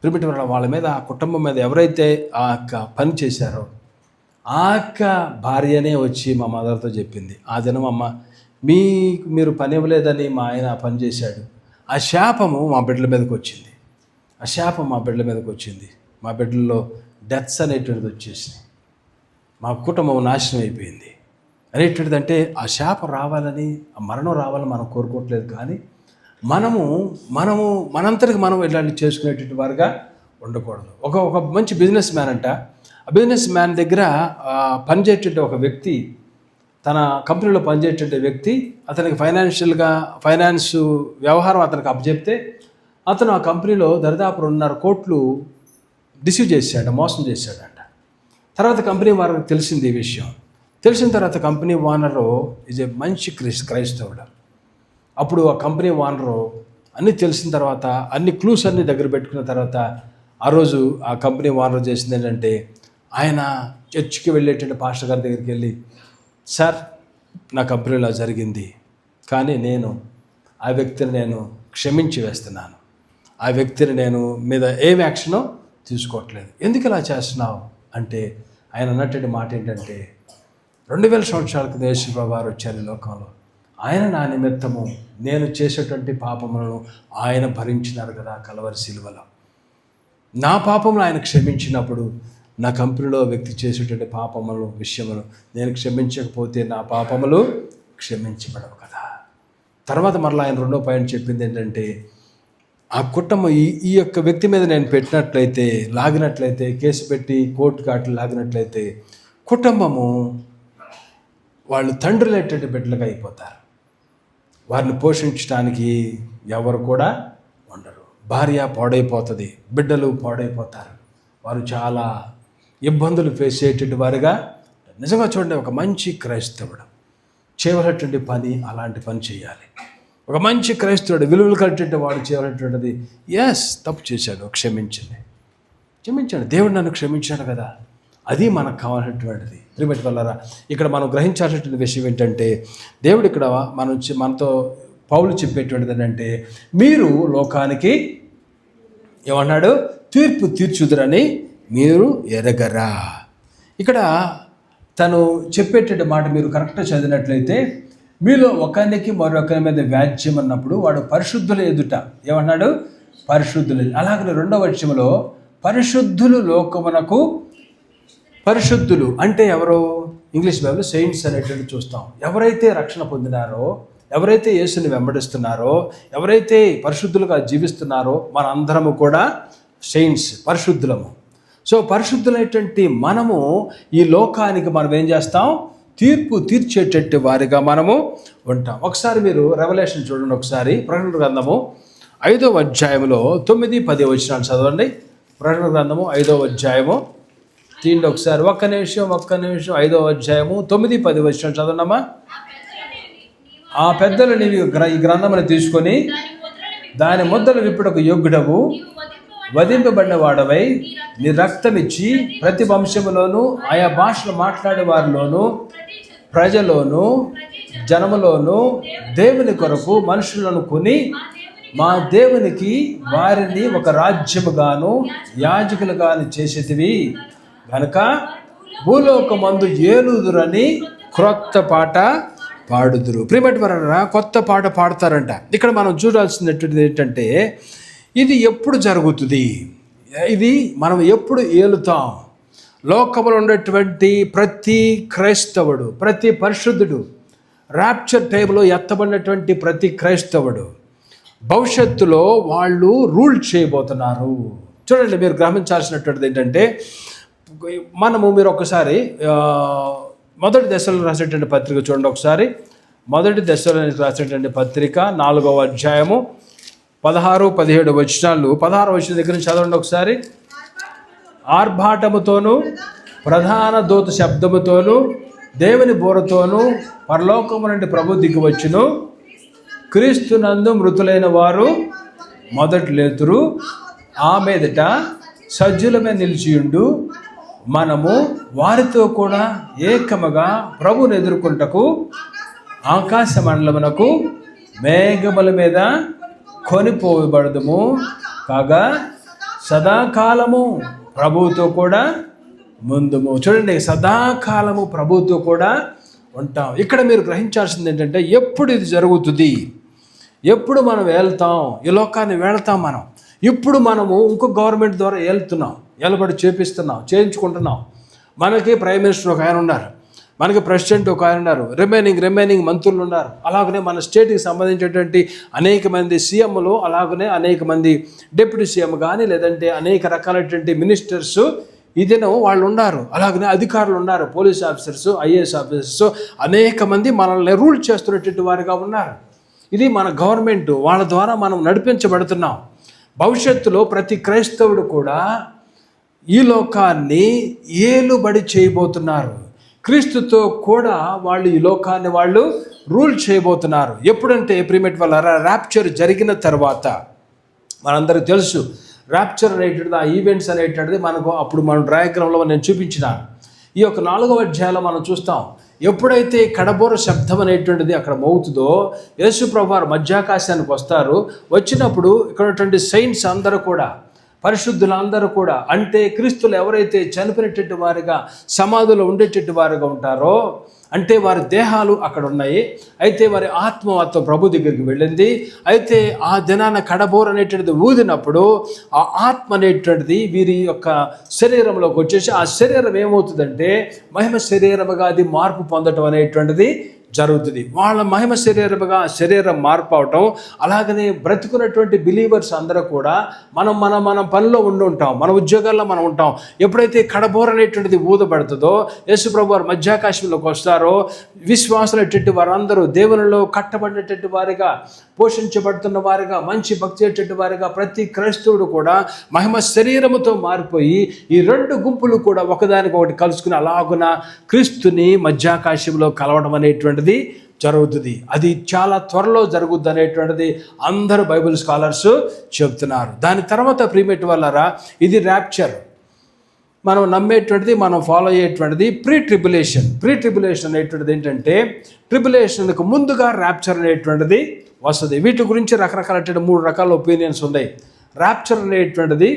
ప్రిమిటివ్ వాళ్ళ మీద, ఆ కుటుంబం మీద ఎవరైతే ఆ యొక్క పని చేశారో ఆ యొక్క భార్యనే వచ్చి మా మదర్తో చెప్పింది, ఆ దినం అమ్మ మీరు పని ఇవ్వలేదని మా ఆయన పని చేశాడు, ఆ శాపము మా బిడ్డల మీదకి వచ్చింది, మా బిడ్డల్లో డెత్స్ అనేటువంటిది వచ్చేసినాయి, మా కుటుంబం నాశనం అయిపోయింది అనేటువంటిది. అంటే ఆ శాపం రావాలని, ఆ మరణం రావాలని మనం కోరుకోవట్లేదు, కానీ మనము మనంతటికి మనం ఇలాంటి చేసుకునేటువంటి వారుగా ఉండకూడదు. ఒక మంచి బిజినెస్ మ్యాన్ అంట, ఆ బిజినెస్ మ్యాన్ దగ్గర పనిచేసేటువంటి ఒక వ్యక్తి, తన కంపెనీలో పనిచేసేటువంటి వ్యక్తి, అతనికి ఫైనాన్స్ వ్యవహారం అతనికి అప్పచెప్తే, అతను ఆ కంపెనీలో దరిదాపు 2.5 కోట్లు మోసం చేశాడంట. తర్వాత కంపెనీ వారికి తెలిసింది ఈ విషయం. తెలిసిన తర్వాత కంపెనీ ఓనరు ఈజ్ ఏ మంచి క్రైస్తవుడు. అప్పుడు ఆ కంపెనీ ఓనరు అన్నీ తెలిసిన తర్వాత, అన్ని క్లూస్ అన్నీ దగ్గర పెట్టుకున్న తర్వాత, ఆ రోజు ఆ కంపెనీ ఓనర్ చేసింది ఏంటంటే, ఆయన చర్చికి వెళ్ళేటువంటి పాస్టర్ గారి దగ్గరికి వెళ్ళి, సార్ నా కంపెనీలో జరిగింది, కానీ ఆ వ్యక్తిని నేను క్షమించి వేస్తున్నాను, ఆ వ్యక్తిని నేను మీద ఏం యాక్షనో తీసుకోవట్లేదు, ఎందుకు ఇలా చేస్తున్నావు అంటే, ఆయన అన్నటువంటి మాట ఏంటంటే, 2000 సంవత్సరాల క్రితం యేసుప్రభువు వారు వచ్చారు ఈ లోకంలో, ఆయన నా నిమిత్తము నేను చేసేటువంటి పాపములను ఆయన భరించినారు కదా కలవరి శిలువలో, నా పాపములు ఆయన క్షమించినప్పుడు నా కంపెనీలో వ్యక్తి చేసేటువంటి పాపములు విషయములు నేను క్షమించకపోతే నా పాపములు క్షమించబడవు కదా. తర్వాత మరలా ఆయన 2వ పాయింట్ చెప్పింది ఏంటంటే, ఆ కుటుంబం ఈ యొక్క వ్యక్తి మీద నేను పెట్టినట్లయితే, లాగినట్లయితే, కేసు పెట్టి కోర్టుకి అట్లా లాగినట్లయితే కుటుంబము వాళ్ళు తండ్రులేటటువంటి బిడ్డలుగా అయిపోతారు. వారిని పోషించడానికి ఎవరు కూడా ఉండరు. భార్య పాడైపోతుంది, బిడ్డలు పాడైపోతారు. వారు చాలా ఇబ్బందులు ఫేస్ అయ్యేటువంటి వారుగా. నిజంగా చూడండి, ఒక మంచి క్రైస్తవుడు చేయవలసినటువంటి పని అలాంటి పని చేయాలి. ఒక మంచి క్రైస్తవుడు విలువలు కలిగినటువంటి వాడు చేయవలసినటువంటిది, తప్పు చేశాడు, క్షమించండి, దేవుడు నన్ను క్షమించాడు కదా, అది మనకు కావాల్సినటువంటిది. ప్రియమైన వాళ్ళారా, ఇక్కడ మనం గ్రహించాల్సినటువంటి విషయం ఏంటంటే, దేవుడు ఇక్కడ మనతో పౌలు చెప్పేటువంటిది ఏంటంటే, మీరు లోకానికి ఏమన్నాడు, తీర్పు తీర్చుదురని మీరు ఎరగరా. ఇక్కడ తను చెప్పేటువంటి మాట మీరు కరెక్ట్గా చదివినట్లయితే, మీలో ఒకరికి మరొకరి మీద వ్యాజ్యం అన్నప్పుడు వాడు పరిశుద్ధుల ఎదుట ఏమన్నాడు, పరిశుద్ధులు. అలాగే 2వ వచనంలో పరిశుద్ధులు లోకమునకు, పరిశుద్ధులు అంటే ఎవరు, ఇంగ్లీష్ బైబిల్ సెయింట్స్ అనేటువంటి చూస్తాం. ఎవరైతే రక్షణ పొందినారో, ఎవరైతే యేసుని వెంబడిస్తున్నారో, ఎవరైతే పరిశుద్ధులుగా జీవిస్తున్నారో, మనందరము కూడా సెయింట్స్, పరిశుద్ధులము. సో పరిశుద్ధులైనటువంటి మనము ఈ లోకానికి మనం ఏం చేస్తాం, తీర్పు తీర్చేటట్టు వారిగా మనము ఉంటాం. ఒకసారి మీరు రెవల్యూషన్ చూడండి, ఒకసారి ప్రకటన గ్రంథము 5వ అధ్యాయంలో 9, 10 వచనాలు చదవండి. ప్రకటన గ్రంథము 5వ అధ్యాయము తీయండి ఒకసారి, ఒక్క నిమిషం 5వ అధ్యాయము 9, 10 వచనాలు చదవండమ్మా. ఆ పెద్దలు నీవు ఈ గ్రంథమును తీసుకొని దాని ముద్రలు విప్పుటకు యోగ్యుడవు, వధింపబడిన వాడవై నీ రక్తమిచ్చి ప్రతి వంశములోను ఆయా భాషలు మాట్లాడే వారిలోను ప్రజలోను జనములోను దేవుని కొరకు మనుషులను కొని మా దేవునికి వారిని ఒక రాజ్యముగాను యాజకులుగాను చేసేటివి కనుక భూలోకమందు ఏలుదురని క్రొత్త పాట పాడుదురు. ప్రియమైన కొత్త పాట పాడతారంట. ఇక్కడ మనం చూడాల్సినటువంటిది ఏంటంటే, ఇది ఎప్పుడు జరుగుతుంది, ఇది మనం ఎప్పుడు ఏలుతాం. లోకంలో ఉన్నటువంటి ప్రతి క్రైస్తవుడు, ప్రతి పరిశుద్ధుడు, ర్యాప్చర్ టైంలో ఎత్తబడినటువంటి ప్రతి క్రైస్తవుడు భవిష్యత్తులో వాళ్ళు రూల్ చేయబోతున్నారు. చూడండి, మీరు గమనించాల్సినటువంటిది ఏంటంటే, మీరు ఒకసారి మొదటి దశలో రాసేటువంటి పత్రిక చూడండి. ఒకసారి మొదటి దశలో రాసేటువంటి పత్రిక 4వ అధ్యాయము 16, 17 వచనాలు. 16వ వచనం దగ్గర నుంచి చదవండి ఒకసారి. ఆర్భాటముతోనూ ప్రధాన దూత శబ్దముతోనూ దేవుని బోరతోనూ పరలోకము నుండి ప్రభు దిగి వచ్చును. క్రీస్తునందు మృతులైన వారు మొదట లేతురు. ఆ మీదట సజ్జులమే నిలిచియుండు మనము వారితో కూడా ఏకముగా ప్రభుని ఎదుర్కొంటకు ఆకాశ మండలమునకు మేఘముల మీద కొనిపోబడదుము. కాగా సదాకాలము ప్రభువుతో కూడా ముందుము. చూడండి, సదాకాలము ప్రభువుతో కూడా ఉంటాం. ఇక్కడ మీరు గ్రహించాల్సింది ఏంటంటే, ఎప్పుడు ఇది జరుగుతుంది, ఎప్పుడు మనం వెళ్తాం, ఈ లోకాన్ని వెళ్తాం మనం. ఇప్పుడు మనము ఇంకో గవర్నమెంట్ ద్వారా వెళ్తున్నాం, ఏలబడి చేయించుకుంటున్నాం. మనకి ప్రైమ్ మినిస్టర్ ఒక ఆయన ఉన్నారు, మనకి ప్రెసిడెంట్ ఒక ఆయన ఉన్నారు, రిమైనింగ్ మంత్రులు ఉన్నారు. అలాగనే మన స్టేట్కి సంబంధించినటువంటి అనేక మంది సీఎంలు, అలాగనే అనేక మంది డిప్యూటీ సీఎం కానీ, లేదంటే అనేక రకాలైనటువంటి మినిస్టర్స్ ఇదేనో వాళ్ళు ఉన్నారు. అలాగనే అధికారులు ఉన్నారు, పోలీస్ ఆఫీసర్స్, ఐఏఎస్ ఆఫీసర్స్, అనేక మంది మనల్ని రూల్ చేస్తున్నటువంటి వారుగా ఉన్నారు. ఇది మన గవర్నమెంట్, వాళ్ళ ద్వారా మనం నడిపించబడుతున్నాం. భవిష్యత్తులో ప్రతి క్రైస్తవుడు కూడా ఈ లోకాన్ని ఏలుబడి చేయబోతున్నారు. క్రీస్తుతో కూడా వాళ్ళు ఈ లోకాన్ని వాళ్ళు రూల్ చేయబోతున్నారు. ఎప్పుడంటే ప్రియమైన వాళ్ళ ర్యాప్చర్ జరిగిన తర్వాత, మనందరికీ తెలుసు ర్యాప్చర్ అనేటువంటిది, ఆ ఈవెంట్స్ అనేటువంటిది మనకు అప్పుడు మనం డయాగ్రామ్లో నేను చూపించినాను. ఈ యొక్క 4వ అధ్యాయంలో మనం చూస్తాం, ఎప్పుడైతే కడబోర శబ్దం అనేటువంటిది అక్కడ మోగుతుందో, యేసు ప్రభువారు మధ్యాకాశానికి వస్తారు. వచ్చినప్పుడు ఇక్కడ ఉన్నటువంటి సెయింట్స్ అందరూ కూడా, పరిశుద్ధులందరూ కూడా, అంటే క్రీస్తులు ఎవరైతే చనిపోయినటువంటి వారిగా సమాధిలో ఉండేటటువంటి వారుగా ఉంటారో, అంటే వారి దేహాలు అక్కడ ఉన్నాయి, అయితే వారి ఆత్మ ప్రభు దగ్గరికి వెళ్ళింది. అయితే ఆ దినాన కడబోర అనేటువంటిది ఊదినప్పుడు ఆ ఆత్మ అనేటువంటిది వీరి యొక్క శరీరంలోకి వచ్చేసి, ఆ శరీరం ఏమవుతుందంటే మహిమ శరీరముగా అది మార్పు పొందటం అనేటువంటిది జరుగుతుంది. వాళ్ళ మహిమ శరీరముగా శరీరం మార్పు అవటం, అలాగనే బ్రతుకున్నటువంటి బిలీవర్స్ అందరూ కూడా మనం మన మన పనిలో ఉంటాం, మన ఉద్యోగాల్లో మనం ఉంటాం. ఎప్పుడైతే కడబోర అనేటువంటిది ఊదబడుతుందో, యేసుప్రభు వారు మధ్యాకాశంలోకి వస్తారో, విశ్వాసులైనటువంటి వారందరూ దేవునిలో కట్టబడినటువంటి వారిగా, పోషించబడుతున్న వారిగా, మంచి భక్తి చేసేటువంటి వారిగా ప్రతి క్రైస్తవుడు కూడా మహిమ శరీరముతో మారిపోయి ఈ రెండు గుంపులు కూడా ఒకదానికొకటి కలుసుకుని అలాగున క్రీస్తుని మధ్యాకాశంలో కలవడం అనేటువంటిది జరుగుతుంది. అది చాలా త్వరలో జరుగుద్ది అనేటువంటిది అందరూ బైబిల్ స్కాలర్స్ చెబుతున్నారు. దాని తర్వాత ప్రియమైన వాళ్ళారా, ఇది ర్యాప్చర్. మనం నమ్మేటువంటిది, మనం ఫాలో అయ్యేటువంటిది ప్రీ ట్రిబులేషన్ అనేటువంటిది ఏంటంటే, ట్రిబులేషన్కు ముందుగా ర్యాప్చర్ అనేటువంటిది వస్తుంది. వీటి గురించి రకరకాల 3 రకాల ఒపీనియన్స్ ఉన్నాయి. ర్యాప్చర్ అనేటువంటిది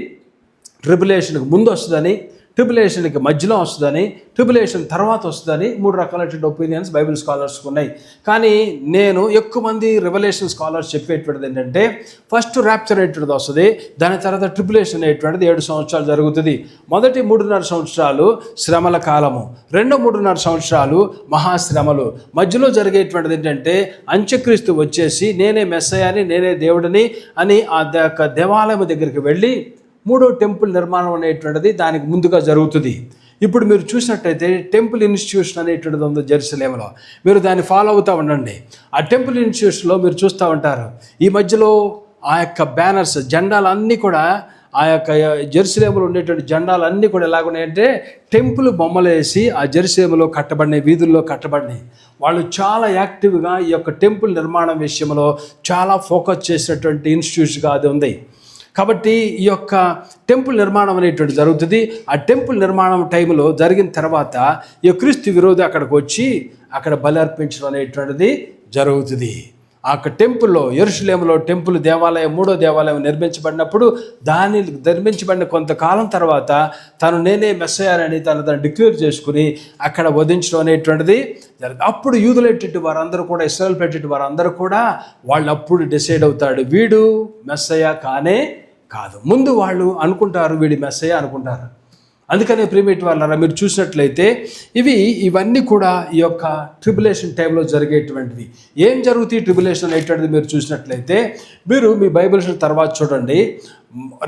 ట్రిబులేషన్కి ముందు వస్తుందని, ట్రిబులేషన్కి మధ్యలో వస్తుందని, ట్రిబులేషన్ తర్వాత వస్తుందని 3 రకాలైన ఒపీనియన్స్ బైబిల్ స్కాలర్స్కి ఉన్నాయి. కానీ నేను ఎక్కువ మంది రెవల్యూషన్ స్కాలర్స్ చెప్పేటువంటిది ఏంటంటే, ఫస్ట్ ర్యాప్చర్ అనేటువంటిది వస్తుంది, దాని తర్వాత ట్రిబులేషన్ అనేటువంటిది 7 సంవత్సరాలు జరుగుతుంది. మొదటి 3.5 సంవత్సరాలు శ్రమల కాలము, రెండో 3.5 సంవత్సరాలు మహాశ్రమలు. మధ్యలో జరిగేటువంటిది ఏంటంటే, అంత్యక్రీస్తు వచ్చేసి నేనే మెస్సయాని, నేనే దేవుడిని అని ఆ దేవాలయం దగ్గరికి వెళ్ళి 3వ టెంపుల్ నిర్మాణం అనేటువంటిది దానికి ముందుగా జరుగుతుంది. ఇప్పుడు మీరు చూసినట్టయితే టెంపుల్ ఇన్స్టిట్యూషన్ అనేటువంటిది ఉంది జెరూసలేంలో. మీరు దాన్ని ఫాలో అవుతూ ఉండండి. ఆ టెంపుల్ ఇన్స్టిట్యూషన్లో మీరు చూస్తూ ఉంటారు, ఈ మధ్యలో ఆ యొక్క బ్యానర్స్, జెండాలన్నీ కూడా, ఆ యొక్క జెరూసలేంలో ఉండేటువంటి జెండాలన్నీ కూడా ఎలాగున్నాయంటే టెంపుల్ బొమ్మలు వేసి ఆ జెరూసలేంలో కట్టబడినాయి, వీధుల్లో కట్టబడినాయి. వాళ్ళు చాలా యాక్టివ్గా ఈ యొక్క టెంపుల్ నిర్మాణం విషయంలో చాలా ఫోకస్ చేసినటువంటి ఇన్స్టిట్యూట్గా అది ఉంది. కాబట్టి ఈ యొక్క టెంపుల్ నిర్మాణం అనేటువంటి జరుగుతుంది. ఆ టెంపుల్ నిర్మాణం టైంలో జరిగిన తర్వాత ఈ క్రీస్తు విరోధి అక్కడికి వచ్చి అక్కడ బలి అర్పించడం అనేటువంటిది జరుగుతుంది. ఆ టెంపుల్లో, యెరూషలేములో టెంపుల్ దేవాలయం, 3వ దేవాలయం నిర్మించబడినప్పుడు, దాన్ని నిర్మించబడిన కొంతకాలం తర్వాత తను నేనే మెస్సయానని తను డిక్లేర్ చేసుకుని అక్కడ వధించడం అనేటువంటిది జరుగుతుంది. అప్పుడు యూదులైనటువంటి వారందరూ కూడా, ఇశ్రాయేల్ పెట్టేటి వారందరూ కూడా వాళ్ళు అప్పుడు డిసైడ్ అవుతాడు, వీడు మెస్సయా కానే కాదు. ముందు వాళ్ళు అనుకుంటారు వీడి మెస్సయా అనుకుంటారు. అందుకనే ప్రియమైన వాళ్ళారా, మీరు చూసినట్లయితే ఇవన్నీ కూడా ఈ యొక్క ట్రిబులేషన్ టైంలో జరిగేటువంటివి. ఏం జరుగుతాయి ట్రిబులేషన్ అనేటువంటిది మీరు చూసినట్లయితే, మీరు మీ బైబిల్స్ తర్వాత చూడండి.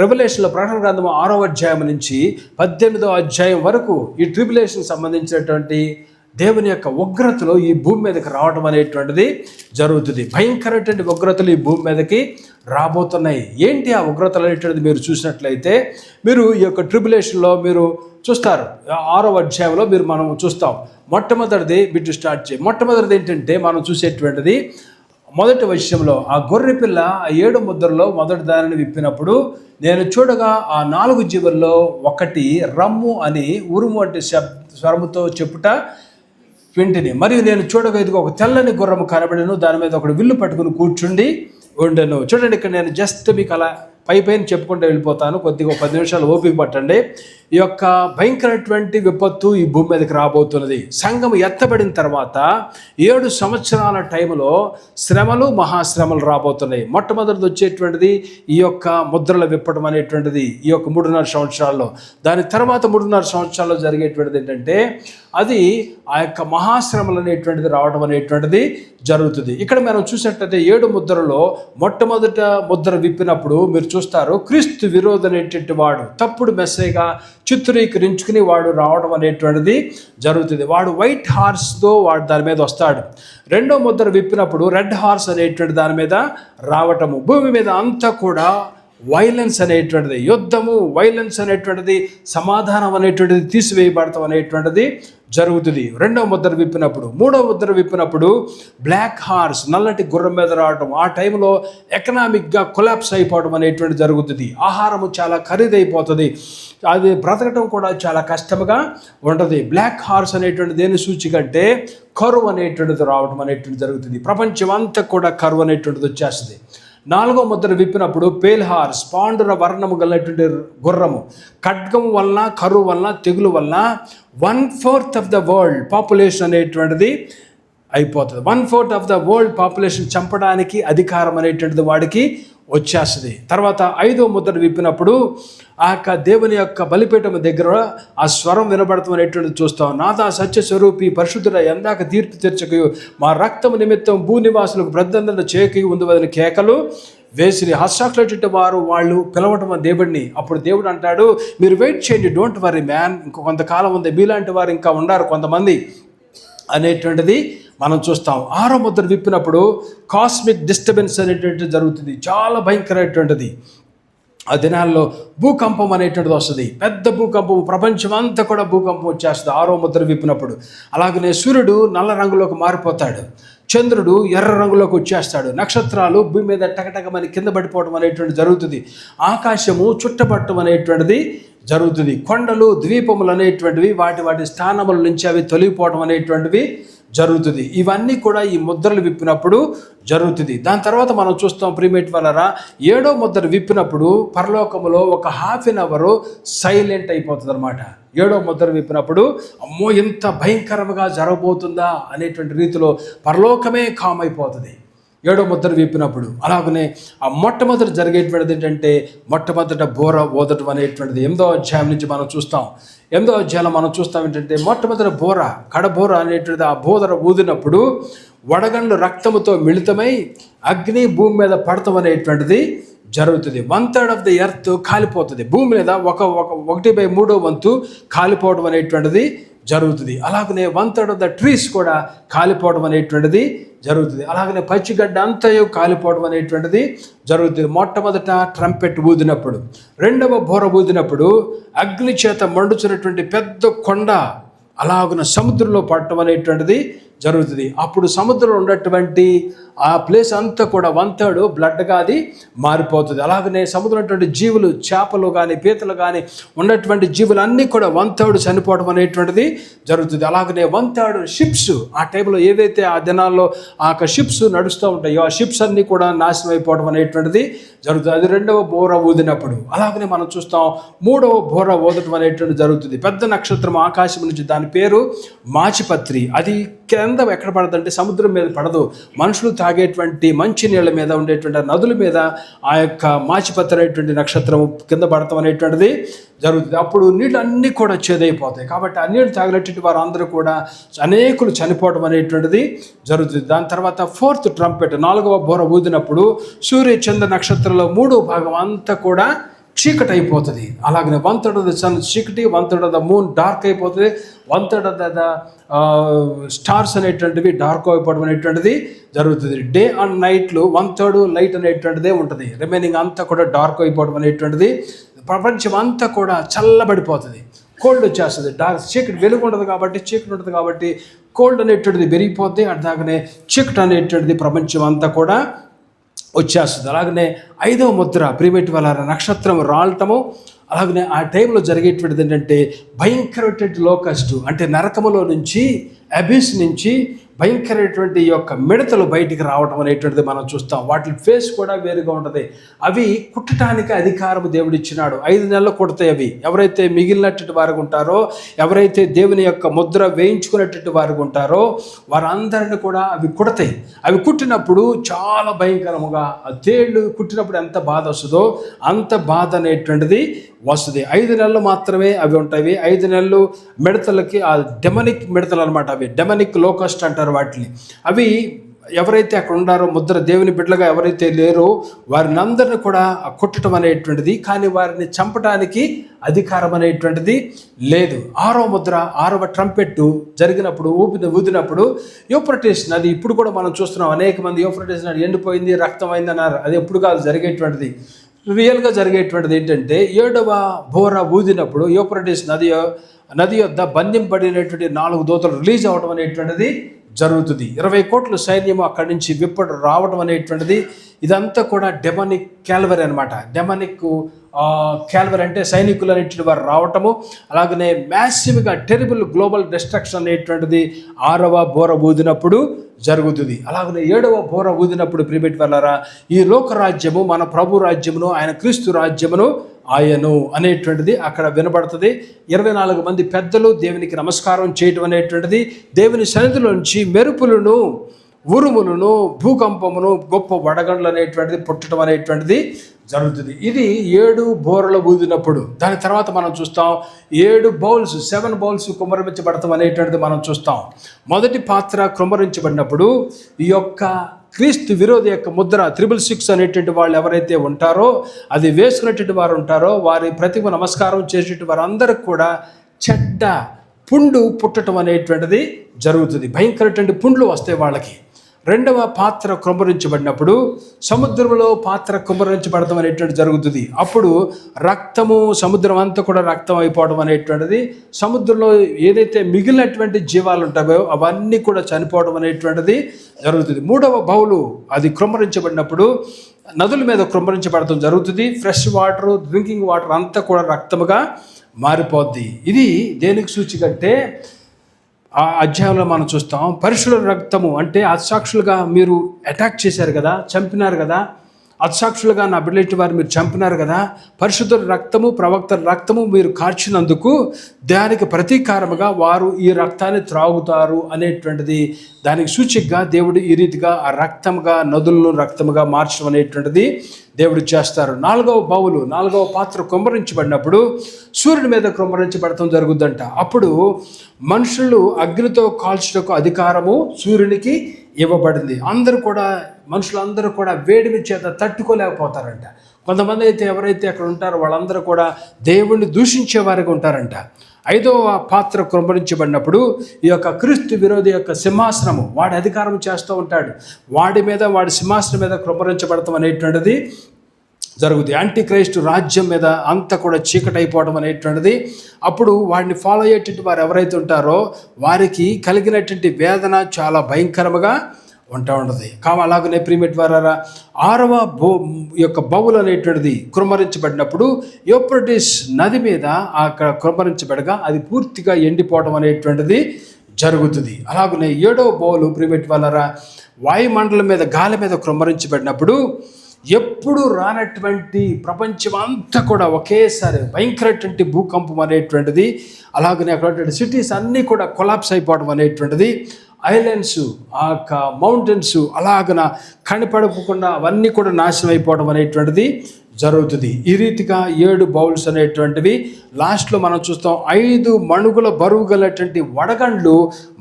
రెవల్యూషన్లో ప్రకటన గ్రంథం 6వ అధ్యాయం నుంచి 18వ అధ్యాయం వరకు ఈ ట్రిబులేషన్ సంబంధించినటువంటి దేవుని యొక్క ఉగ్రతలు ఈ భూమి మీదకి రావడం అనేటువంటిది జరుగుతుంది. భయంకరమైనటువంటి ఉగ్రతలు ఈ భూమి మీదకి రాబోతున్నాయి. ఏంటి ఆ ఉగ్రతలు అనేటువంటిది మీరు చూసినట్లయితే, మీరు ఈ యొక్క ట్రిబులేషన్లో మీరు చూస్తారు. 6వ అధ్యాయంలో మనం చూస్తాం. మొట్టమొదటిది బిట్టు స్టార్ట్ చేయి. మొట్టమొదటిది ఏంటంటే, మనం చూసేటువంటిది మొదటి విషయంలో ఆ గొర్రె పిల్ల ఆ 7 ముద్రలో మొదటి దానిని విప్పినప్పుడు నేను చూడగా ఆ 4 జీవుల్లో ఒకటి రమ్ము అని ఉరుము అంటే స్వరముతో చెప్పుట వింటిని. మరియు నేను చూడగా ఇదిగో ఒక తెల్లని గుర్రము కనబడెను, దాని మీద ఒకడు విల్లు పట్టుకుని కూర్చుండి ఉండెను. చూడండి, ఇక్కడ నేను జస్ట్ మీకు అలా పైన చెప్పుకుంటూ వెళ్ళిపోతాను. కొద్దిగా 10 నిమిషాలు ఓపిక పట్టండి. ఈ యొక్క భయంకరమైనటువంటి విపత్తు ఈ భూమి మీదకి రాబోతున్నది. సంఘం ఎత్తబడిన తర్వాత 7 సంవత్సరాల టైంలో శ్రమలు, మహాశ్రమలు రాబోతున్నాయి. మొట్టమొదటిది వచ్చేటువంటిది ఈ యొక్క ముద్రలు విప్పడం అనేటువంటిది ఈ యొక్క 3.5 సంవత్సరాల్లో. దాని తర్వాత 3.5 సంవత్సరాల్లో జరిగేటువంటిది ఏంటంటే, అది ఆ యొక్క మహాశ్రమలు అనేటువంటిది రావడం అనేటువంటిది జరుగుతుంది. ఇక్కడ మనం చూసినట్లయితే 7 ముద్రలో మొట్టమొదట ముద్ర విప్పినప్పుడు మీరు చూస్తారు, క్రీస్తు విరోధి అనేటువంటి వాడు, తప్పుడు మెస్సేగా చిత్రీకరించుకుని వాడు రావడం అనేటువంటిది జరుగుతుంది. వాడు వైట్ హార్స్తో వాడు దాని మీద వస్తాడు. రెండో ముద్ర విప్పినప్పుడు రెడ్ హార్స్ అనేటువంటి దాని మీద రావటము. భూమి మీద అంతా కూడా వైలెన్స్ అనేటువంటిది, యుద్ధము, వైలెన్స్ అనేటువంటిది, సమాధానం అనేటువంటిది తీసివేయబడతాం అనేటువంటిది జరుగుతుంది. రెండవ ముద్ర విప్పినప్పుడు. మూడవ ముద్ర విప్పినప్పుడు బ్లాక్ హార్స్, నల్లటి గుర్రం మీద రావడం. ఆ టైంలో ఎకనామిక్గా కొలాప్స్ అయిపోవడం అనేటువంటి జరుగుతుంది. ఆహారము చాలా ఖరీదైపోతుంది, అది బ్రతకటం కూడా చాలా కష్టంగా ఉంటుంది. బ్లాక్ హార్స్ అనేటువంటి దేని సూచిక అంటే కరువు అనేటువంటిది రావడం అనేటువంటి జరుగుతుంది. ప్రపంచం అంతా కూడా కరువు అనేటువంటిది వచ్చేస్తుంది. నాలుగో ముద్ర విప్పినప్పుడు పేల్ హార్స్, పాండుర వర్ణము గలటువంటి గుర్రము. ఖడ్గము వలన, కరువు వలన, తెగులు వలన 1/4 ఆఫ్ ద వరల్డ్ పాపులేషన్ అనేటువంటిది అయిపోతుంది. 1/4 ఆఫ్ ద వరల్డ్ పాపులేషన్ చంపడానికి అధికారం అనేటువంటిది వాడికి వచ్చేస్తుంది. తర్వాత 5వ ముద్ర విప్పినప్పుడు ఆ యొక్క దేవుని యొక్క బలిపీఠం దగ్గర ఆ స్వరం వినబడతాం అనేటువంటిది చూస్తాం. నాదా సత్యస్వరూపి పరిశుద్ధుడ ఎందాక తీర్పు తెచ్చకయు మా రక్తము నిమిత్తం భూనివాసులకు ప్రద్దందన చేయకయు ఉందని కేకలు వేసిరి. హస్తాక్షలటువంటి వాళ్ళు పిలవటం దేవుడిని. అప్పుడు దేవుడు అంటాడు, మీరు వెయిట్ చేయండి, డోంట్ వరీ మ్యాన్, ఇంకో కొంతకాలం ఉంది, మీలాంటి వారు ఇంకా ఉన్నారు కొంతమంది అనేటువంటిది మనం చూస్తాం. 6వ ముద్ర విప్పినప్పుడు కాస్మిక్ డిస్టర్బెన్స్ అనేటువంటిది జరుగుతుంది. చాలా భయంకరమైనటువంటిది. ఆ దినాల్లో భూకంపం అనేటువంటిది వస్తుంది. పెద్ద భూకంపం, ప్రపంచం అంతా కూడా భూకంపం వచ్చేస్తుంది 6వ ముద్ర విప్పినప్పుడు. అలాగనే సూర్యుడు నల్ల రంగులోకి మారిపోతాడు, చంద్రుడు ఎర్ర రంగులోకి వచ్చేస్తాడు, నక్షత్రాలు భూమి మీద టకటకమని కింద పడిపోవడం అనేటువంటిది జరుగుతుంది, ఆకాశము చుట్టపట్టడం అనేటువంటిది జరుగుతుంది, కొండలు ద్వీపములు అనేటువంటివి వాటి స్థానముల నుంచి అవి తొలగిపోవడం అనేటువంటివి జరుగుతుంది. ఇవన్నీ కూడా ఈ ముద్రలు విప్పినప్పుడు జరుగుతుంది. దాని తర్వాత మనం చూస్తాం ప్రీమేట్ వలరా 7వ ముద్ర విప్పినప్పుడు పరలోకములో ఒక హాఫ్ అన్ అవర్ సైలెంట్ అయిపోతుంది అనమాట. 7వ ముద్ర విప్పినప్పుడు అమ్మో ఎంత భయంకరంగా జరగబోతుందా అనేటువంటి రీతిలో పరలోకమే కామ్ అయిపోతుంది 7వ ముద్ర విప్పినప్పుడు. అలాగనే ఆ మొట్టమొదటి జరిగేటువంటిది ఏంటంటే మొట్టమొదట బోర ఓదటం అనేటువంటిది 8వ అధ్యాయం నుంచి మనం చూస్తాం. 8వ అధ్యాయంలో మనం చూస్తాం ఏంటంటే మొట్టమొదటి బోర, కడబోర అనేటువంటిది ఆ బోధన ఊదినప్పుడు వడగండ్లు రక్తముతో మిళితమై అగ్ని భూమి మీద పడతాం అనేటువంటిది జరుగుతుంది. 1/3 ఆఫ్ ది ఎర్త్ కాలిపోతుంది, భూమి మీద 1/3 వంతు కాలిపోవడం అనేటువంటిది జరుగుతుంది. అలాగనే 1/3 ఆఫ్ ద ట్రీస్ కూడా కాలిపోవడం అనేటువంటిది జరుగుతుంది. అలాగనే పచ్చిగడ్డ అంతయు కాలిపోవడం అనేటువంటిది జరుగుతుంది. మొట్టమొదట ట్రంపెట్ ఊదినప్పుడు, 2వ బోర ఊదినప్పుడు అగ్ని చేత మండుచున్నటువంటి పెద్ద కొండ అలాగున సముద్రంలో పడటం అనేటువంటిది జరుగుతుంది. అప్పుడు సముద్రంలో ఉన్నటువంటి ఆ ప్లేస్ అంతా కూడా 1/3 బ్లడ్గా అది మారిపోతుంది. అలాగనే సముద్రం ఉన్నటువంటి జీవులు, చేపలు కానీ పీతలు కానీ ఉన్నటువంటి జీవులు అన్నీ కూడా 1/3 చనిపోవడం అనేటువంటిది జరుగుతుంది. అలాగనే 1/3 షిప్స్, ఆ టైంలో ఏదైతే ఆ దినాల్లో ఆ యొక్క షిప్స్ నడుస్తూ ఉంటాయో ఆ షిప్స్ అన్నీ కూడా నాశనం అయిపోవడం అనేటువంటిది జరుగుతుంది. అది 2వ బోర ఊదినప్పుడు. అలాగనే మనం చూస్తాం 3వ బోర ఊదటం అనేటువంటిది జరుగుతుంది. పెద్ద నక్షత్రం ఆకాశం నుంచి, దాని పేరు మాచిపత్రి, అది కింద ఎక్కడ పడదంటే సముద్రం మీద పడదు, మనుషులు తాగేటువంటి మంచి నీళ్ళ మీద ఉండేటువంటి నదుల మీద ఆ యొక్క మాచిపత్రి అనేటువంటి నక్షత్రం కింద పడతాం అనేటువంటిది జరుగుతుంది. అప్పుడు నీళ్ళు అన్నీ కూడా చేదైపోతాయి. కాబట్టి ఆ నీళ్ళు తాగినటువంటి వారు అందరూ కూడా అనేకులు చనిపోవడం అనేటువంటిది జరుగుతుంది. దాని తర్వాత 4th ట్రంపెట్, 4వ బోర ఊదినప్పుడు సూర్య చంద్ర నక్షత్రంలో 3వ భాగం అంతా కూడా చీకటి అయిపోతుంది. అలాగనే 1/3 ఆఫ్ ద సన్ చీకటి, 1/3 ఆఫ్ ద మూన్ డార్క్ అయిపోతుంది, 1/3 ఆఫ్ ద స్టార్స్ అనేటువంటివి డార్క్ అయిపోవడం అనేటువంటిది జరుగుతుంది. డే అండ్ నైట్లు 1/3 లైట్ అనేటువంటిదే ఉంటుంది, రిమైనింగ్ అంతా కూడా డార్క్ అయిపోవడం అనేటువంటిది. ప్రపంచం అంతా కూడా చల్లబడిపోతుంది, కోల్డ్ వచ్చేస్తుంది. చీకటి వెలుగు ఉంటుంది కాబట్టి, చీకటి ఉంటుంది కాబట్టి కోల్డ్ అనేటువంటిది పెరిగిపోద్ది. అట్లాగనే చీకటి అనేటువంటిది ప్రపంచం అంతా కూడా వచ్చేస్తుంది. అలాగనే 5వ ముద్ర ప్రీమేట్ వల్ల నక్షత్రం రాలటము. అలాగనే ఆ టైంలో జరిగేటువంటిది ఏంటంటే భయంకరమైనటువంటి లోకస్ట్, అంటే నరకములో నుంచి, అబిస్ నుంచి భయంకరమైనటువంటి యొక్క మిడతలు బయటికి రావడం అనేటువంటిది మనం చూస్తాం. వాటి ఫేస్ కూడా వేరుగా ఉంటుంది. అవి కుట్టడానికి అధికారం దేవుడు ఇచ్చినాడు. 5 నెలలు కుడతాయి అవి. ఎవరైతే మిగిలినటువంటి వారు ఉంటారో, ఎవరైతే దేవుని యొక్క ముద్ర వేయించుకునేటువంటి వారు ఉంటారో వారందరిని కూడా అవి కుడతాయి. అవి కుట్టినప్పుడు చాలా భయంకరముగా, తేళ్లు కుట్టినప్పుడు ఎంత బాధ వస్తుందో అంత బాధ అనేటువంటిది వస్తుంది. 5 నెలలు మాత్రమే అవి ఉంటాయి. 5 నెలలు మిడతలకి ఆ డెమనిక్ మిడతలు అనమాట, అవి డెమనిక్ లోకస్ట్ అంటారు వాటిని. అవి ఎవరైతే అక్కడ ఉన్నారో, ముద్ర దేవుని బిడ్డలుగా ఎవరైతే లేరో వారిని అందరిని కూడా కొట్టడం అనేటువంటిది, కానీ వారిని చంపడానికి అధికారం అనేటువంటిది లేదు. 6వ ముద్ర, 6వ ట్రంపెట్ జరిగినప్పుడు ఊదినప్పుడు యూఫ్రటీస్ నది, ఇప్పుడు కూడా మనం చూస్తున్నాం అనేక మంది యూఫ్రటీస్ నది ఎండిపోయింది, రక్తం అయింది అన్నారు. అది ఎప్పుడు కాదు జరిగేటువంటిది. రియల్గా జరిగేటువంటిది ఏంటంటే 7వ బోర ఊదినప్పుడు యూఫ్రటీస్ నది యొద్ద బంధింపబడినటువంటి 4 దూతలు రిలీజ్ అవ్వడం అనేటువంటిది జరుగుతుంది. 20 కోట్ల సైన్యము అక్కడి నుంచి రావడం అనేటువంటిది, ఇదంతా కూడా డెమనిక్ క్యాల్వరీ అనమాట. డెమనిక్ క్యాల్వరీ అంటే సైనికులు అనేటువంటి వారు రావటము. అలాగనే మ్యాసివ్గా టెరిబుల్ గ్లోబల్ డిస్ట్రక్షన్ అనేటువంటిది 6వ బోర ఊదినప్పుడు జరుగుతుంది. అలాగనే 7వ బోర ఊదినప్పుడు ప్రిమిట్ వల్లరా ఈ లోకరాజ్యము, మన ప్రభు రాజ్యమును, ఆయన క్రీస్తు రాజ్యమును ఆయను అనేటువంటిది అక్కడ వినబడుతుంది. 24 మంది పెద్దలు దేవునికి నమస్కారం చేయటం అనేటువంటిది, దేవుని సన్నిధిలోంచి మెరుపులను, ఉరుములను, భూకంపమును, గొప్ప వడగండ్లు అనేటువంటిది పుట్టడం అనేటువంటిది జరుగుతుంది. ఇది 7 బోరలు ఊదినప్పుడు. దాని తర్వాత మనం చూస్తాం 7 బౌల్స్ కుమ్మరించబడతాం అనేటువంటిది మనం చూస్తాం. మొదటి పాత్ర కుమ్మరించబడినప్పుడు ఈ యొక్క క్రీస్తు విరోధి యొక్క ముద్ర 666 అనేటువంటి వాళ్ళు ఎవరైతే ఉంటారో, అది వేసుకునేటువంటి వారు ఉంటారో, వారి ప్రతిమ నమస్కారం చేసేటువంటి వారందరికి కూడా చెడ్డ పుండు పుట్టడం అనేటువంటిది జరుగుతుంది. భయంకరటువంటి పుండ్లు వస్తాయి వాళ్ళకి. రెండవ పాత్ర కుమ్మరించబడినప్పుడు సముద్రంలో పాత్ర కుమ్మరించబడటం అనేటువంటి జరుగుతుంది. అప్పుడు రక్తము, సముద్రం అంతా కూడా రక్తం అయిపోవడం అనేటువంటిది, సముద్రంలో ఏదైతే మిగిలినటువంటి జీవాలు ఉంటాయో అవన్నీ కూడా చనిపోవడం అనేటువంటిది జరుగుతుంది. మూడవ బౌలు అది కుమ్మరించబడినప్పుడు నదుల మీద కుమ్మరించబడటం జరుగుతుంది. ఫ్రెష్ వాటర్, డ్రింకింగ్ వాటర్ అంతా కూడా రక్తముగా మారిపోద్ది. ఇది దేనికి సూచికంటే ఆ అధ్యాయంలో మనం చూస్తాం, పరిశుద్ధ రక్తము అంటే అసాక్షులుగా మీరు అటాక్ చేశారు కదా, చంపినారు కదా, అసాక్షులుగా నా బిడ్డలటి వారు మీరు చంపినారు కదా, పరిశుద్ధ రక్తము, ప్రవక్తల రక్తము మీరు కార్చినందుకు దానికి ప్రతీకారముగా వారు ఈ రక్తాన్ని త్రాగుతారు అనేటువంటిది దానికి సూచికగా దేవుడు ఈ రీతిగా ఆ రక్తముగా, నదులను రక్తముగా మార్చడం అనేటువంటిది దేవుడు చేస్తారు. నాలుగవ పాత్ర కుమ్మరించబడినప్పుడు సూర్యుడి మీద కుమ్మరించబడటం జరుగుద్దంట. అప్పుడు మనుషులు అగ్నితో కాల్చుటకు అధికారము సూర్యునికి ఇవ్వబడింది. మనుషులందరూ కూడా వేడిమి చేత తట్టుకోలేకపోతారంట. కొంతమంది అయితే ఎవరైతే అక్కడ ఉంటారో వాళ్ళందరూ కూడా దేవుణ్ణి దూషించే వారిగా ఉంటారంట. 5వ పాత్ర కుమ్మరించబడినప్పుడు ఈ యొక్క క్రీస్తు విరోధి యొక్క సింహాసనము, వాడి అధికారం చేస్తూ ఉంటాడు, వాడి సింహాసనం మీద కుమ్మరించబడటం అనేటువంటిది జరుగుతుంది. యాంటీ క్రైస్ట్ రాజ్యం మీద అంతా కూడా చీకటి అయిపోవడం అనేటువంటిది. అప్పుడు వాడిని ఫాలో అయ్యేటువంటి వారు ఎవరైతే ఉంటారో వారికి కలిగినటువంటి వేదన చాలా భయంకరంగా ఉంటుంది. అలాగనే ప్రియమేట్ వారా 6వ యొక్క బౌల్ అనేటువంటిది కుమ్మరించబడినప్పుడు యూఫ్రటీస్ నది మీద అక్కడ కుమ్మరించబడగా అది పూర్తిగా ఎండిపోవడం అనేటువంటిది జరుగుతుంది. అలాగనే 7వ బౌలు ప్రియమేట్ వారా వాయుమండలం మీద, గాలి మీద కుమ్మరించబడినప్పుడు ఎప్పుడు రానటువంటి ప్రపంచం అంతా కూడా ఒకేసారి భయంకరటువంటి భూకంపం అనేటువంటిది, అలాగనే అక్కడ సిటీస్ అన్నీ కూడా కొలాప్స్ అయిపోవడం అనేటువంటిది, ఐలాండ్స్, ఆ యొక్క మౌంటైన్స్ అలాగన కనిపడకుండా అవన్నీ కూడా నాశనం అయిపోవడం అనేటువంటిది జరుగుతుంది. ఈ రీతిగా 7 బౌల్స్ అనేటువంటివి లాస్ట్లో మనం చూస్తాం. 5 మణుగుల బరువు గలటువంటి వడగండ్లు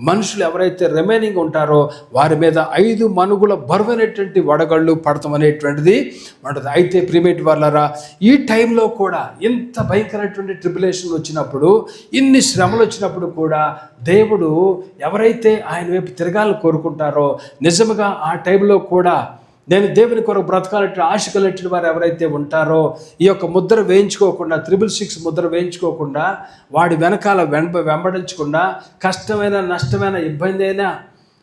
మనుషులు ఎవరైతే రిమైనింగ్ ఉంటారో వారి మీద 5 మణుగుల బరువు అనేటువంటి వడగండ్లు పడతాం అనేటువంటిది ఉంటుంది. అయితే ప్రియమేట్ వాళ్ళరా, ఈ టైంలో కూడా ఇంత భయంకరమైనటువంటి ట్రిబులేషన్ వచ్చినప్పుడు, ఇన్ని శ్రమలు వచ్చినప్పుడు కూడా దేవుడు ఎవరైతే ఆయన వైపు తిరగాలని కోరుకుంటారో, నిజంగా ఆ టైంలో కూడా నేను దేవుని కొరకు బ్రతకాలంటే ఆశ కలిగిన వారు ఎవరైతే ఉంటారో ఈ యొక్క ముద్ర వేయించుకోకుండా, 666 ముద్ర వేయించుకోకుండా, వాడి వెనకాల వెంబడించకుండా, కష్టమైన, నష్టమైన, ఇబ్బంది అయినా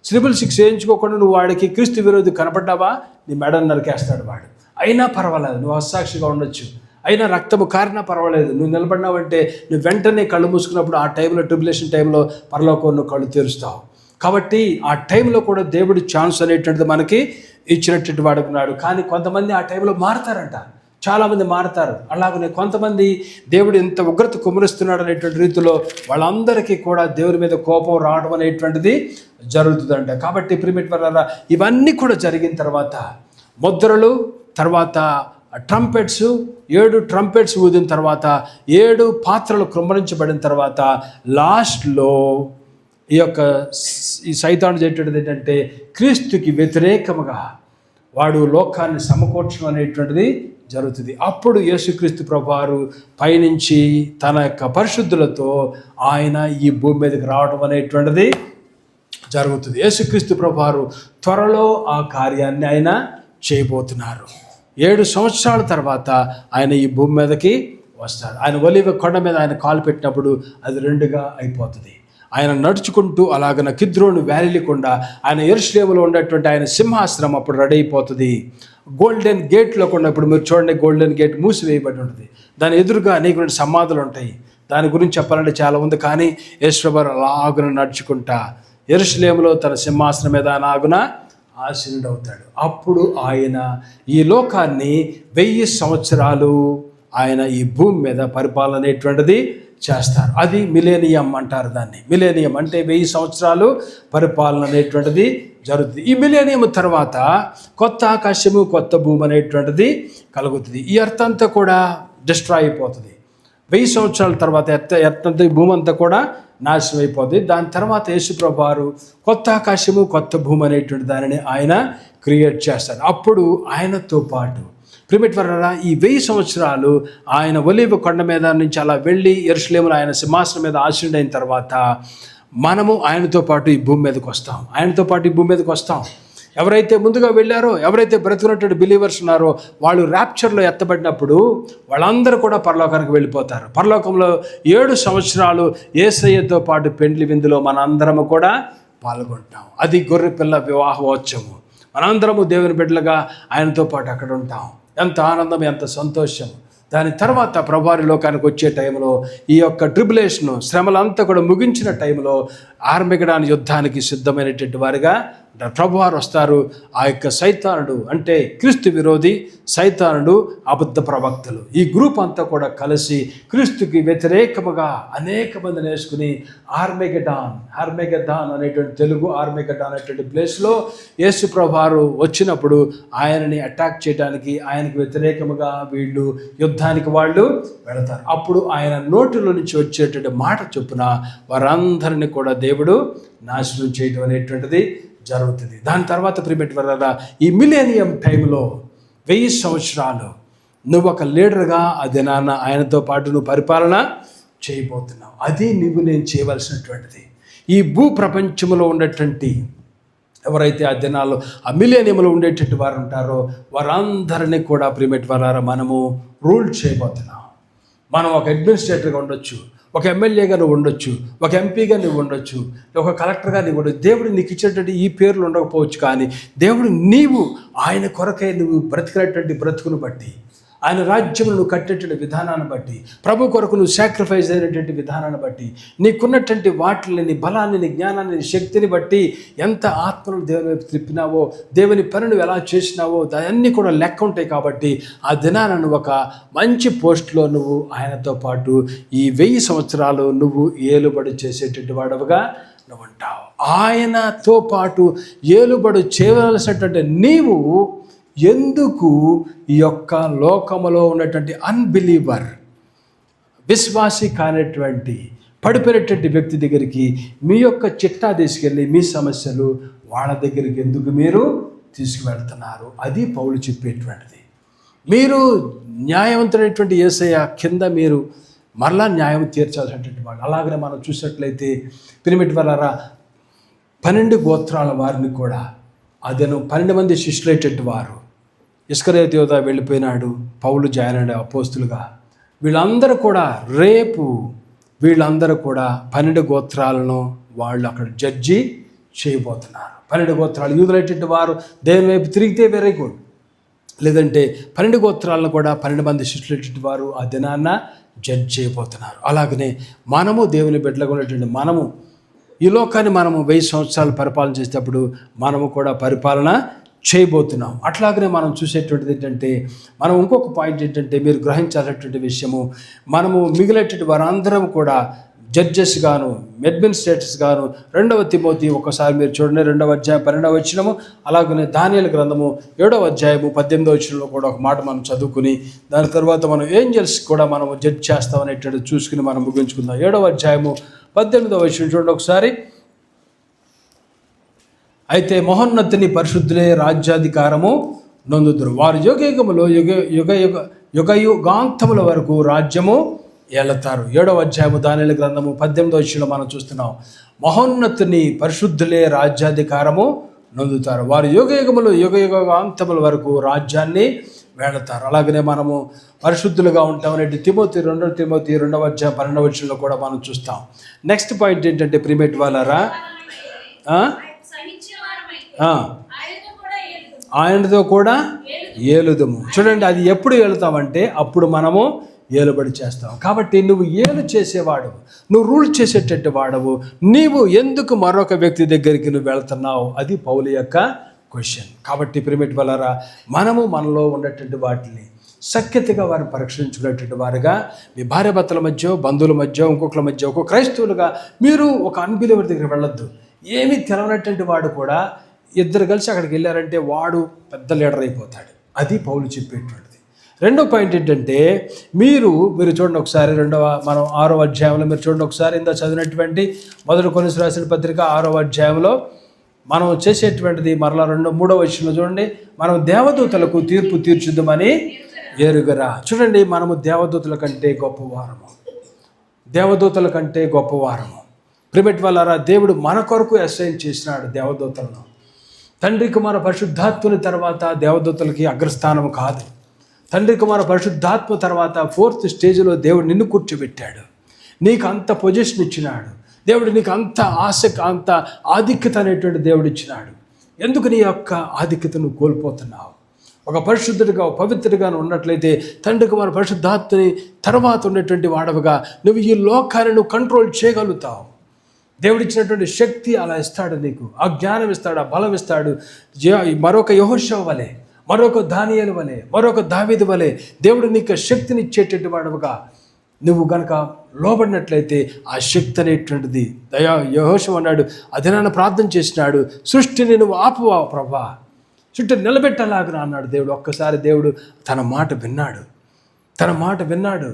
666 వేయించుకోకుండా నువ్వు వాడికి క్రీస్తు విరోధి కనపడ్డావా, నీ మెడను నరికేస్తాడు వాడు. అయినా పర్వాలేదు, నువ్వు అసాక్షిగా ఉండొచ్చు, అయినా రక్తము కారినా పర్వాలేదు, నువ్వు నిలబడినావంటే నువ్వు వెంటనే కళ్ళు మూసుకున్నప్పుడు ఆ టైంలో, ట్రిబులేషన్ టైంలో పరలోకం నువ్వు కళ్ళు తెరుస్తావు. కాబట్టి ఆ టైంలో కూడా దేవుడి ఛాన్స్ అనేటువంటిది మనకి ఇచ్చినటువంటి వాడుకున్నాడు. కానీ కొంతమంది ఆ టైంలో మారుతారంట, చాలామంది మారుతారు. అలాగనే కొంతమంది దేవుడు ఎంత ఉగ్రత కుమ్మరిస్తున్నాడు అనేటువంటి రీతిలో వాళ్ళందరికీ కూడా దేవుని మీద కోపం రావడం అనేటువంటిది జరుగుతుందంట. కాబట్టి ప్రియమేట్ వారా, ఇవన్నీ కూడా జరిగిన తర్వాత ముద్రలు, తర్వాత ట్రంపెట్స్, 7 ట్రంపెట్స్ ఊదిన తర్వాత, 7 పాత్రలు కుమ్మరించబడిన తర్వాత లాస్ట్లో ఈ సైతాను చేసేటది ఏంటంటే క్రీస్తుకి వ్యతిరేకముగా వాడు లోకాన్ని సమకూర్చడం అనేటువంటిది జరుగుతుంది. అప్పుడు యేసుక్రీస్తు ప్రభువారు పైనుంచి తన యొక్క పరిశుద్ధులతో ఆయన ఈ భూమి మీదకి రావడం అనేటువంటిది జరుగుతుంది. యేసుక్రీస్తు ప్రభువారు త్వరలో ఆ కార్యాన్ని ఆయన చేయబోతున్నారు. 7 సంవత్సరాల తర్వాత ఆయన ఈ భూమి మీదకి వస్తాడు. ఆయన ఒలీవ కొండ మీద ఆయన కాలు పెట్టినప్పుడు అది 2గా అయిపోతుంది. ఆయన నడుచుకుంటూ అలాగన కిద్రోను వ్యాలీకుండా ఆయన యెరూషలేములో ఉన్నటువంటి ఆయన సింహాసనం అప్పుడు రెడీ అయిపోతుంది. గోల్డెన్ గేట్లో కూడా ఇప్పుడు మీరు చూడండి, గోల్డెన్ గేట్ మూసివేయబడి ఉంటుంది. దాని ఎదురుగా అనేక సమాధులు ఉంటాయి. దాని గురించి చెప్పాలంటే చాలా ఉంది. కానీ యేసుప్రభువు అలాగున నడుచుకుంటా యెరూషలేములో తన సింహాసనం మీద అలాగున ఆసీనుడవుతాడు. అప్పుడు ఆయన ఈ లోకాన్ని 1000 సంవత్సరాలు ఆయన ఈ భూమి మీద పరిపాలన అనేటువంటిది చేస్తారు. అది మిలేనియం అంటారు. దాన్ని మిలేనియం అంటే 1000 సంవత్సరాలు పరిపాలన అనేటువంటిది జరుగుతుంది. ఈ మిలేనియం తర్వాత కొత్త ఆకాశము కొత్త భూమి అనేటువంటిది కలుగుతుంది. ఈ ఎర్త్ అంతా కూడా డిస్ట్రాయ్ అయిపోతుంది. 1000 సంవత్సరాల తర్వాత ఎర్త్ అంతా భూమి అంతా కూడా నాశనం అయిపోతుంది. దాని తర్వాత యేసుప్రభు వారు కొత్త ఆకాశము కొత్త భూమి అనేటువంటి దానిని ఆయన క్రియేట్ చేస్తారు. అప్పుడు ఆయనతో పాటు ప్రియమైన వారలారా, ఈ 1000 సంవత్సరాలు ఆయన ఒలీవ కొండ మీద నుంచి అలా వెళ్ళి యెరూషలేములో ఆయన సింహాసనం మీద ఆసీనుడైన తర్వాత మనము ఆయనతో పాటు ఈ భూమి మీదకి వస్తాం. ఆయనతో పాటు ఈ భూమి మీదకి వస్తాం. ఎవరైతే ముందుగా వెళ్ళారో, ఎవరైతే బ్రతుకున్నటువంటి బిలీవర్స్ ఉన్నారో, వాళ్ళు ర్యాప్చర్లో ఎత్తబడినప్పుడు వాళ్ళందరూ కూడా పరలోకానికి వెళ్ళిపోతారు. పరలోకంలో 7 సంవత్సరాలు యేసయ్యతో పాటు పెండ్లి విందులో మనందరము కూడా పాల్గొంటాం. అది గొర్రెపిల్ల వివాహోత్సవం. మనందరము దేవుని బిడ్డలుగా ఆయనతో పాటు అక్కడ ఉంటాం. ఎంత ఆనందం, ఎంత సంతోషం. దాని తర్వాత ప్రభువారి లోకానికి వచ్చే టైంలో ఈ యొక్క ట్రిబులేషను శ్రమలంతా కూడా ముగించిన టైంలో ఆర్మగెడాను యుద్ధానికి సిద్ధమైనటువంటి వారిగా ప్రభువారు వస్తారు. ఆ యొక్క సైతానుడు అంటే క్రీస్తు విరోధి, సైతానుడు, అబద్ధ ప్రవక్తలు, ఈ గ్రూప్ అంతా కూడా కలిసి క్రీస్తుకి వ్యతిరేకముగా అనేక మందిని వేసుకుని ఆర్మగెడాన్ అనేటువంటి తెలుగు ఆర్మగెడాన్ అనేటువంటి ప్లేస్లో యేసు ప్రభువారు వచ్చినప్పుడు ఆయనని అటాక్ చేయడానికి, ఆయనకు వ్యతిరేకముగా వీళ్ళు యుద్ధానికి వాళ్ళు వెళతారు. అప్పుడు ఆయన నోటిలో నుంచి వచ్చేటువంటి మాట చొప్పున వారందరినీ కూడా దేవుడు నాశనం చేయడం అనేటువంటిది జరుగుతుంది. దాని తర్వాత ప్రియమైన వారలారా, ఈ మిలేనియం టైంలో 1000 సంవత్సరాలు నువ్వు ఒక లీడర్గా ఆ దినాన ఆయనతో పాటు నువ్వు పరిపాలన చేయబోతున్నావు. అది నువ్వు నేను చేయవలసినటువంటిది. ఈ భూ ప్రపంచంలో ఉన్నటువంటి ఎవరైతే ఆ దినాల్లో ఆ మిలేనియంలో ఉండేటువంటి వారు ఉంటారో వారందరినీ కూడా ప్రియమైన వారలారా మనము రూల్ చేయబోతున్నాం. మనం ఒక అడ్మినిస్ట్రేటర్గా ఉండొచ్చు, ఒక ఎమ్మెల్యేగా నువ్వు ఉండొచ్చు, ఒక ఎంపీగా నువ్వు ఉండొచ్చు, ఒక కలెక్టర్గా నువ్వు ఉండొచ్చు. దేవుడు నీకు ఇచ్చేటువంటి ఈ పేర్లు ఉండకపోవచ్చు, కానీ దేవుడు నీవు ఆయన కొరకై నువ్వు బ్రతికినటువంటి బ్రతుకును బట్టి, ఆయన రాజ్యమును నువ్వు కట్టేటువంటి విధానాన్ని బట్టి, ప్రభు కొరకు నువ్వు సాక్రిఫైస్ అయినటువంటి విధానాన్ని బట్టి, నీకున్నటువంటి వాటిని, నీ బలాన్ని, నీ జ్ఞానాన్ని, నీ శక్తిని బట్టి ఎంత ఆత్మను దేవుని వైపు తిప్పినావో, దేవుని పని నువ్వు ఎలా చేసినావో దాన్ని కూడా లెక్క ఉంటాయి. కాబట్టి ఆ దినాన్ని ఒక మంచి పోస్ట్లో నువ్వు ఆయనతో పాటు ఈ 1000 సంవత్సరాలు నువ్వు ఏలుబడి చేసేటువంటి వాడవుగా నువ్వు ఉంటావు. ఆయనతో పాటు ఏలుబడి చేయవలసినటువంటి నీవు ఎందుకు ఈ యొక్క లోకములో ఉన్నటువంటి అన్బిలీవర్, విశ్వాసి కానటువంటి పడిపోయినటువంటి వ్యక్తి దగ్గరికి మీ యొక్క చిట్టా తీసుకెళ్ళి మీ సమస్యలు వాళ్ళ దగ్గరికి ఎందుకు మీరు తీసుకువెళ్తున్నారు? అది పౌలు చెప్పేటువంటిది. మీరు న్యాయవంతుడైనటువంటి యేసయ్య కింద మీరు మరలా న్యాయం తీర్చాల్సినటువంటి వాళ్ళు. అలాగనే మనం చూసినట్లయితే పిరిమిటి వారలారా, 12 గోత్రాల వారిని కూడా అదను 12 మంది శిష్యులైనటువంటి వారు, ఇస్కరియోతు యోధా వెళ్ళిపోయినాడు, పౌలు జాయిన్ అయ్యాడు అపోస్తులుగా. వీళ్ళందరూ కూడా వీళ్ళందరూ కూడా 12 గోత్రాలను వాళ్ళు అక్కడ జడ్జి చేయబోతున్నారు. 12 గోత్రాలు యూదులైనటువంటి వారు దేవుని వైపు తిరిగితే వెరీ గుడ్, లేదంటే 12 గోత్రాలను కూడా 12 మంది శిష్యులైనటువంటి వారు ఆ దినాన్న జడ్జ్ చేయబోతున్నారు. అలాగనే మనము దేవుని బిడ్డలుగా ఉన్నటువంటి మనము ఈ లోకాన్ని మనము 1000 సంవత్సరాలు పరిపాలన చేసేటప్పుడు మనము కూడా పరిపాలన చేయబోతున్నాం. అట్లాగనే మనం చూసేటువంటిది ఏంటంటే, మనం ఇంకొక పాయింట్ ఏంటంటే మీరు గ్రహించాల్సినటువంటి విషయము, మనము మిగిలినటువంటి వారందరం కూడా జడ్జెస్ గాను, అడ్మినిస్ట్రేటర్స్ గాను. 2వ తిమోతి ఒకసారి మీరు చూడండి, 2వ అధ్యాయం 12వ వచనము, అలాగనే దానియేలు గ్రంథము 7వ అధ్యాయము 18వ వచనంలో కూడా ఒక మాట మనం చదువుకుని దాని తర్వాత మనం ఏంజల్స్ కూడా మనము జడ్జ్ చేస్తామనేటువంటి చూసుకుని మనం ముగించుకుందాం. 7వ అధ్యాయము 18వ వచనం చూడండి ఒకసారి. అయితే మహోన్నతిని పరిశుద్ధులే రాజ్యాధికారము నొందుదురు, వారు యుగయుగములో యుగాంతముల వరకు రాజ్యము ఏలతారు. 7వ అధ్యాయము దానియేలు గ్రంథము 18వ వచనంలో మనం చూస్తున్నాం. మహోన్నతిని పరిశుద్ధులే రాజ్యాధికారము నొందుతారు, వారు యుగయుగములు యుగాంతముల వరకు రాజ్యాన్ని వేళతారు. అలాగనే మనము పరిశుద్ధులుగా ఉంటామనేది 2 తిమోతి 2వ అధ్యాయం 12వ వచనంలో కూడా మనం చూస్తాం. నెక్స్ట్ పాయింట్ ఏంటంటే ప్రియమైన వారలారా, ఆయనతో కూడా ఏలుదము. చూడండి, అది ఎప్పుడు ఏలుతామంటే అప్పుడు మనము ఏలుబడి చేస్తాం. కాబట్టి నువ్వు ఏలు చేసేవాడు, నువ్వు రూల్ చేసేటట్టు వాడవు, నీవు ఎందుకు మరొక వ్యక్తి దగ్గరికి నువ్వు వెళ్తున్నావు? అది పౌలు యొక్క క్వశ్చన్. కాబట్టి ప్రియమైన వారలారా, మనము మనలో ఉన్నటువంటి వాటిని సఖ్యతగా వారిని పరీక్షించుకునేటువంటి వారుగా, మీ భార్యాభర్తల మధ్య, బంధువుల మధ్య, ఇంకొకరి మధ్య, ఒక క్రైస్తవులుగా మీరు ఒక అన్బిలీవర్ దగ్గర వెళ్ళొద్దు. ఏమీ తెలవనటువంటి వాడు కూడా ఇద్దరు కలిసి అక్కడికి వెళ్ళారంటే వాడు పెద్ద లీడర్ అయిపోతాడు. అది పౌలు చెప్పేటువంటిది. రెండో పాయింట్ ఏంటంటే, మీరు చూడండి ఒకసారి మనం 6వ అధ్యాయంలో మీరు చూడండి ఒకసారి, ఇందా చదివినటువంటి 1 కొరింథీయులకు రాసిన పత్రిక 6వ అధ్యాయంలో మనం చేసేటువంటిది మరలా 3వ వచనంలో చూడండి, మనం దేవదూతలకు తీర్పు తీర్చుద్దామని ఎరుగరా. చూడండి, మనము దేవదూతల కంటే గొప్పవారము, దేవదూతల కంటే గొప్పవారము. ప్రిమిట్ వాళ్ళారా, దేవుడు మన కొరకు అసైన్ చేసినాడు దేవదూతలను. తండ్రి కుమార పరిశుద్ధాత్మని తర్వాత దేవదూతలకి అగ్రస్థానం కాదు. తండ్రి కుమార పరిశుద్ధాత్మ తర్వాత 4th స్టేజ్లో దేవుడు నిన్ను కూర్చోబెట్టాడు. నీకు అంత పొజిషన్ ఇచ్చినాడు దేవుడు, నీకు అంత అంత ఆధిక్యత అనేటువంటి దేవుడు ఇచ్చినాడు. ఎందుకు నీ యొక్క ఆధిక్యతను కోల్పోతున్నావు? ఒక పరిశుద్ధుడిగా, పవిత్రుడిగా ఉన్నట్లయితే తండ్రి కుమార పరిశుద్ధాత్మని తర్వాత ఉన్నటువంటి వాడవుగా నువ్వు ఈ లోకాన్ని నువ్వు కంట్రోల్ చేయగలుగుతావు. దేవుడు ఇచ్చినటువంటి శక్తి అలా ఇస్తాడు నీకు, ఆ జ్ఞానం ఇస్తాడు, ఆ బలం ఇస్తాడు. మరొక యెహోషువ వలె, మరొక దానియేలు వలె, మరొక దావీదు వలె దేవుడు నీకు శక్తిని ఇచ్చేటటువంటి వాడవుగా నువ్వు కనుక లోబడినట్లయితే ఆ శక్తి అనేటువంటిది యెహోషువ అన్నాడు, అదినాన్న ప్రార్థన చేసినాడు, సృష్టిని నువ్వు ఆపువా ప్రభా, సృష్టిని నిలబెట్టలాగునా అన్నాడు దేవుడు. ఒక్కసారి దేవుడు తన మాట విన్నాడు.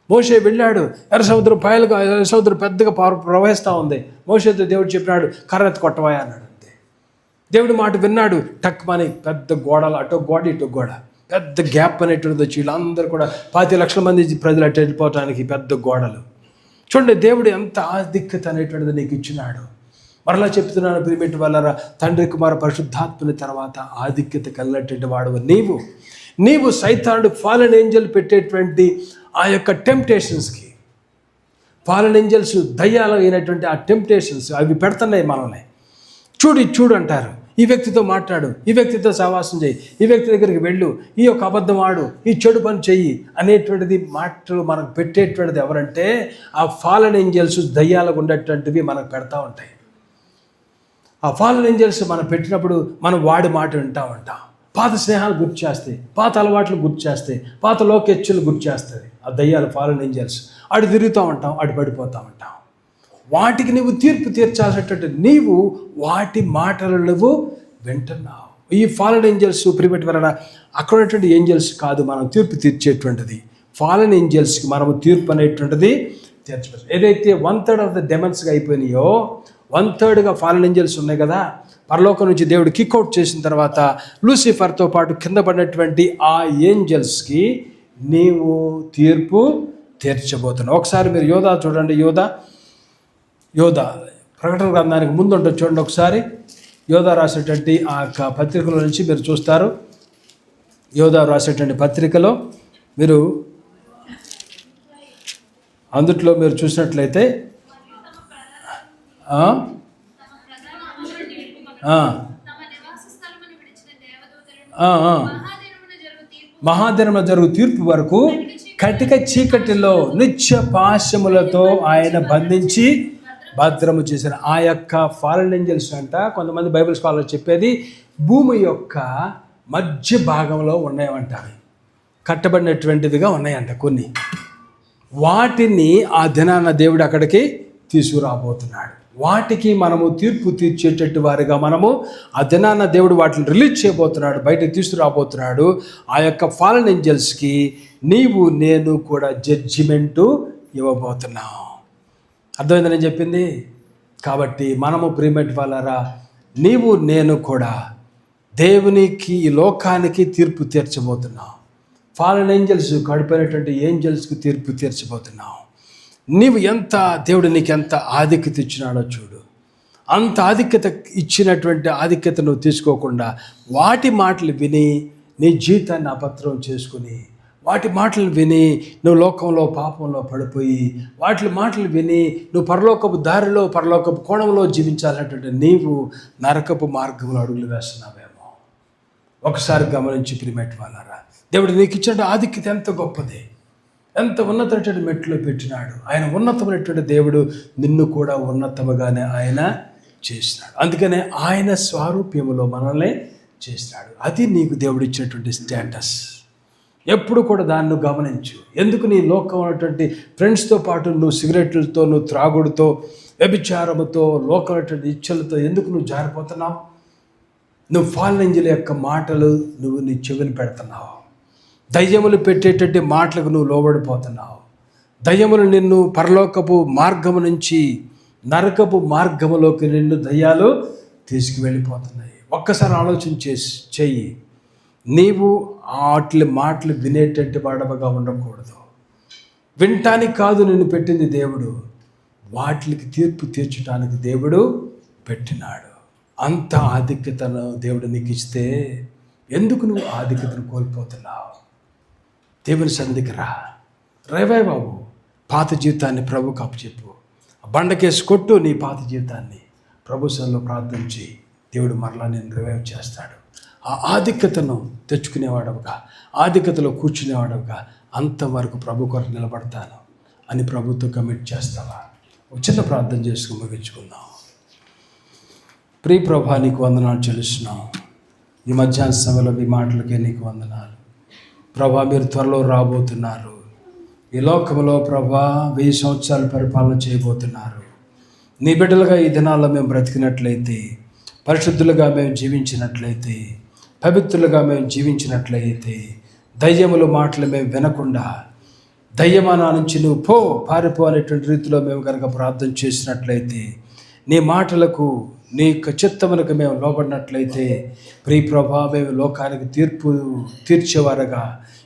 మోషే వెళ్ళాడు, ఎర్ర సముద్రం పాయలుగా, ఎర్ర సముద్రం పెద్దగా ప్రవహిస్తూ ఉంది. మోషేతో దేవుడు చెప్పినాడు, కర్రెత్తి కొట్టవాయా అన్నాడు. అంతే, దేవుడు మాట విన్నాడు. టక్మని పెద్ద గోడలు, అటో గోడ ఇటో గోడ, పెద్ద గ్యాప్ అనేటువంటిది వచ్చి వీళ్ళందరూ కూడా 5 లక్షల మంది ప్రజలు అటు వెళ్ళిపోవటానికి పెద్ద గోడలు. చూడండి, దేవుడు ఎంత ఆధిక్యత అనేటువంటిది నీకు ఇచ్చినాడు. మరలా చెప్తున్నాను ప్రియమైన వాళ్ళారా, తండ్రి కుమార పరిశుద్ధాత్మని తర్వాత ఆధిక్యత కలిగినటువంటి వాడు నీవు సైతానుడు ఫాలెన్ ఏంజల్ పెట్టేటువంటి ఆ యొక్క టెంప్టేషన్స్కి, ఫాలెన్ ఏంజల్స్ దయ్యాలు అయినటువంటి ఆ టెంప్టేషన్స్ అవి పెడుతున్నాయి మనల్ని. చూడు అంటారు, ఈ వ్యక్తితో మాట్లాడు, ఈ వ్యక్తితో సహవాసం చేయి, ఈ వ్యక్తి దగ్గరికి వెళ్ళు, ఈ యొక్క అబద్ధం ఆడు, ఈ చెడు పని చెయ్యి అనేటువంటిది మాటలు మనకు పెట్టేటువంటిది ఎవరంటే ఆ ఫాలెన్ ఏంజల్స్ దయ్యాలకు ఉండేటువంటివి మనకు పెడతా ఉంటాయి. ఆ ఫాలెన్ ఏంజల్స్ మనం పెట్టినప్పుడు మనం వాడి మాట వింటూ ఉంటాం. పాత స్నేహాలు గుర్తు చేస్తాయి, పాత అలవాట్లు గుర్తు చేస్తాయి, పాత లోకెచ్చులు గుర్తు చేస్తుంది ఆ దయ్యాలు, ఫాలెన్ ఏంజల్స్. అటు తిరుగుతూ ఉంటాం, అటు పడిపోతూ ఉంటాం. వాటికి నువ్వు తీర్పు తీర్చాల్సినటువంటి నీవు వాటి మాటలు నువ్వు వింటున్నావు. ఈ ఫాలెన్ ఏంజల్స్ ప్రిమిట్ వలన అక్కడ ఉన్నటువంటి ఏంజల్స్ కాదు మనం తీర్పు తీర్చేటువంటిది. ఫాలెన్ ఏంజల్స్కి మనము తీర్పు అనేటువంటిది తీర్చవచ్చు. ఏదైతే 1/3 ఆఫ్ ద డెమన్స్గా అయిపోయినాయో 1/3గా ఫాలెన్ ఏంజల్స్ ఉన్నాయి కదా, పరలోకం నుంచి దేవుడు కిక్అవుట్ చేసిన తర్వాత లూసిఫర్తో పాటు కింద పడినటువంటి ఆ ఏంజల్స్కి నీవు తీర్పు తీర్చబోతున్నావు. ఒకసారి మీరు యోధా చూడండి, యోధా ప్రకటన గ్రంథానికి ముందు ఉంటుంది చూడండి ఒకసారి. యోధా రాసేటువంటి ఆ యొక్క పత్రికల నుంచి మీరు చూస్తారు. యోధా రాసేటువంటి పత్రికలో మీరు అందుట్లో మీరు చూసినట్లయితే మహాదినమున జరుగు తీర్పు వరకు కటిక చీకటిలో నిత్య పాశములతో ఆయన బంధించి భద్రము చేసిన ఆ యొక్క ఫాలెన్ ఏంజల్స్ అంట. కొంతమంది బైబిల్ స్కాలర్ చెప్పేది భూమి యొక్క మధ్య భాగంలో ఉన్నాయంట, కట్టబడినటువంటిదిగా ఉన్నాయంట కొన్ని. వాటిని ఆ దినాన దేవుడు అక్కడికి తీసుకురాబోతున్నాడు. వాటికి మనము తీర్పు తీర్చేటట్టు వారిగా మనము ఆ దినాన దేవుడు వాటిని రిలీజ్ చేయబోతున్నాడు, బయటకు తీసుకురాబోతున్నాడు. ఆ యొక్క ఫాలెన్ ఏంజల్స్కి నేను కూడా జడ్జిమెంటు ఇవ్వబోతున్నాం. అర్థమైందని చెప్పింది. కాబట్టి మనము ప్రియమైన వాళ్ళారా, నేను కూడా దేవునికి, ఈ లోకానికి తీర్పు తీర్చబోతున్నాం. ఫాలెన్ ఏంజల్స్, గడిపోయినటువంటి ఏంజల్స్కి తీర్పు తీర్చబోతున్నాం. నీవు ఎంత, దేవుడు నీకు ఎంత ఆధిక్యత ఇచ్చినాడో చూడు. అంత ఆధిక్యత ఇచ్చినటువంటి ఆధిక్యత నువ్వు తీసుకోకుండా వాటి మాటలు విని నీ జీవితాన్ని అపత్రం చేసుకుని, వాటి మాటలు విని నువ్వు లోకంలో పాపంలో పడిపోయి, వాటి మాటలు విని నువ్వు పరలోకపు దారిలో, పరలోకపు కోణంలో జీవించాలన్నటువంటి నీవు నరకపు మార్గంలో అడుగులు వేస్తున్నావేమో. ఒకసారి గమనించి ప్రియమైన వాళ్ళారా, దేవుడు నీకు ఇచ్చిన ఆధిక్యత ఎంత గొప్పది, ఎంత ఉన్నతమైనటువంటి మెట్లో పెట్టినాడు. ఆయన ఉన్నతమైనటువంటి దేవుడు, నిన్ను కూడా ఉన్నతముగానే ఆయన చేసినాడు. అందుకనే ఆయన స్వరూప్యములో మనల్ని చేసినాడు. అది నీకు దేవుడు ఇచ్చినటువంటి స్టేటస్. ఎప్పుడు కూడా దాన్ని నువ్వు గమనించు. ఎందుకు నీ లోకం ఉన్నటువంటి ఫ్రెండ్స్తో పాటు నువ్వు సిగరెట్లతో, నువ్వు త్రాగుడుతో, వ్యభిచారముతో, లోకమైనటువంటి ఇచ్చలతో ఎందుకు నువ్వు జారిపోతున్నావు? నువ్వు ఫాల్న్ ఏంజెల్ యొక్క మాటలు నువ్వు నీ చెవిని పెడుతున్నావు. దయ్యములు పెట్టేటటువంటి మాటలకు నువ్వు లోబడిపోతున్నావు. దయ్యములు నిన్ను పరలోకపు మార్గము నుంచి నరకపు మార్గములోకి నిన్ను దయ్యాలు తీసుకువెళ్ళిపోతున్నాయి. ఒక్కసారి ఆలోచన చెయ్యి. నీవు వాటి మాటలు వినేటట్టు వాడవగా ఉండకూడదు. వినటానికి కాదు నిన్ను పెట్టింది దేవుడు, వాటికి తీర్పు తీర్చడానికి దేవుడు పెట్టినాడు. అంత ఆధిక్యతను దేవుడు నీకు ఇస్తే ఎందుకు నువ్వు ఆధిక్యతను కోల్పోతున్నావు? దేవుని సన్నిధికి రేవై బాబు, పాత జీవితాన్ని ప్రభుకు అప్పచెప్పు. బండకేసి కొట్టు నీ పాత జీవితాన్ని. ప్రభు సన్నిధిలో ప్రార్థించి దేవుడు మరలా నేను రివైవ్ చేస్తాడు. ఆ ఆధిక్యతను తెచ్చుకునేవాడవుగా, ఆధిక్యతలో కూర్చునేవాడవుగా, అంతవరకు ప్రభు కొరకు నిలబడతాను అని ప్రభుతో కమిట్ చేస్తావా? ఒక చిన్న ప్రార్థన చేసుకుని ముగించుకుందాం. ప్రియ ప్రభా, నీకు వందనాలు చెల్లిస్తున్నాం. ఈ మధ్యాహ్న సమయంలో మీ మాటలకే నీకు వందనాలు ప్రభా. మీరు త్వరలో రాబోతున్నారు. ఈ లోకంలో ప్రభా 1000 సంవత్సరాలు పరిపాలన చేయబోతున్నారు. నీ బిడ్డలుగా ఈ దినాల్లో మేము బ్రతికినట్లయితే, పరిశుద్ధులుగా మేము జీవించినట్లయితే, పవిత్రులుగా మేము జీవించినట్లయితే, దయ్యముల మాటలు మేము వినకుండా, దయ్యమానా నుంచి నువ్వు పారిపో అనేటువంటి రీతిలో మేము కనుక ప్రార్థన చేసినట్లయితే, నీ మాటలకు నీ యొక్క చిత్తములకు మేము లోబడినట్లయితే, ప్రియ ప్రభా, మేము లోకానికి తీర్పు తీర్చేవారుగా,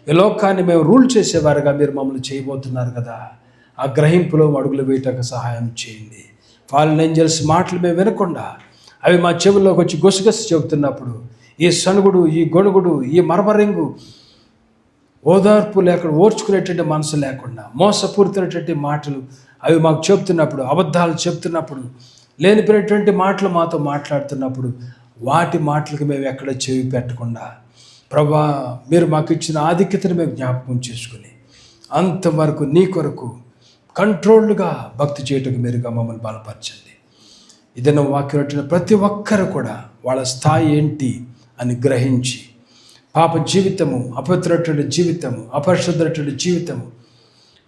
ఈ లోకాన్ని మేము రూల్ చేసేవారుగా మీరు మమ్మల్ని చేయబోతున్నారు కదా. ఆ గ్రహింపులో అడుగులు వేయటకు సహాయం చేయండి. ఫాల్న్ ఏంజెల్స్ మాటలు మేము వినకుండా అవి మా చెవుల్లోకి వచ్చి గుసగుస చెబుతున్నప్పుడు, ఈ సనుగుడు, ఈ గొడుగుడు, ఈ మరమరింగు, ఓదార్పు లేకుండా, ఓర్చుకునేటువంటి మనసు లేకుండా, మోసపూరితమైనటువంటి మాటలు అవి మాకు చెబుతున్నప్పుడు, అబద్ధాలు చెబుతున్నప్పుడు, లేనిపోయినటువంటి మాటలు మాతో మాట్లాడుతున్నప్పుడు, వాటి మాటలకు మేము ఎక్కడ చెవి పెట్టకుండా ప్రభా, మీరు మాకు ఇచ్చిన ఆధిక్యతను మేము జ్ఞాపకం చేసుకుని అంతవరకు నీ కొరకు కంట్రోల్డ్గా భక్తి చేయటకు మీరుగా మమ్మల్ని బలపరచండి. ఇదన్న వాక్యం ప్రతి ఒక్కరు కూడా వాళ్ళ స్థాయి ఏంటి అని గ్రహించి, పాప జీవితము, అపవిత్రమైనటువంటి జీవితము, అపరిశుద్ధమైనటువంటి జీవితము,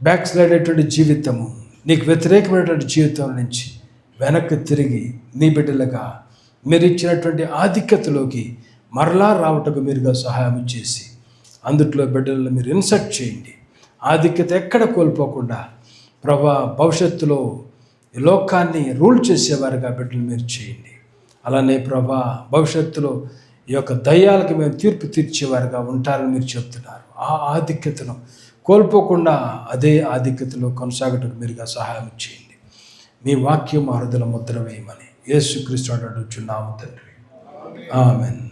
బ్యాక్ స్లైడ్ అయినటువంటి జీవితము, నీకు వ్యతిరేకమైనటువంటి జీవితం నుంచి వెనక్కి తిరిగి నీ బిడ్డలుగా మీరు ఇచ్చినటువంటి ఆధిక్యతలోకి మరలా రావటకు మీరుగా సహాయం చేసి, అందుట్లో బిడ్డలను మీరు ఇన్సర్ట్ చేయండి. ఆధిక్యత ఎక్కడ కోల్పోకుండా ప్రభా, భవిష్యత్తులో ఈ లోకాన్ని రూల్ చేసేవారుగా బిడ్డలు మీరు చేయండి. అలానే ప్రభా, భవిష్యత్తులో ఈ యొక్క దయ్యాలకు మేము తీర్పు తీర్చేవారుగా ఉంటారని మీరు చెప్తున్నారు. ఆ ఆధిక్యతను కోల్పోకుండా అదే ఆధిక్యతలో కొనసాగటకు మీరుగా సహాయం చేయండి. మీ వాక్యం మా హృదయంలో ముద్ర వేయమని యేసుక్రీస్తు అడుగుచున్నాము తండ్రి. ఆమేన్.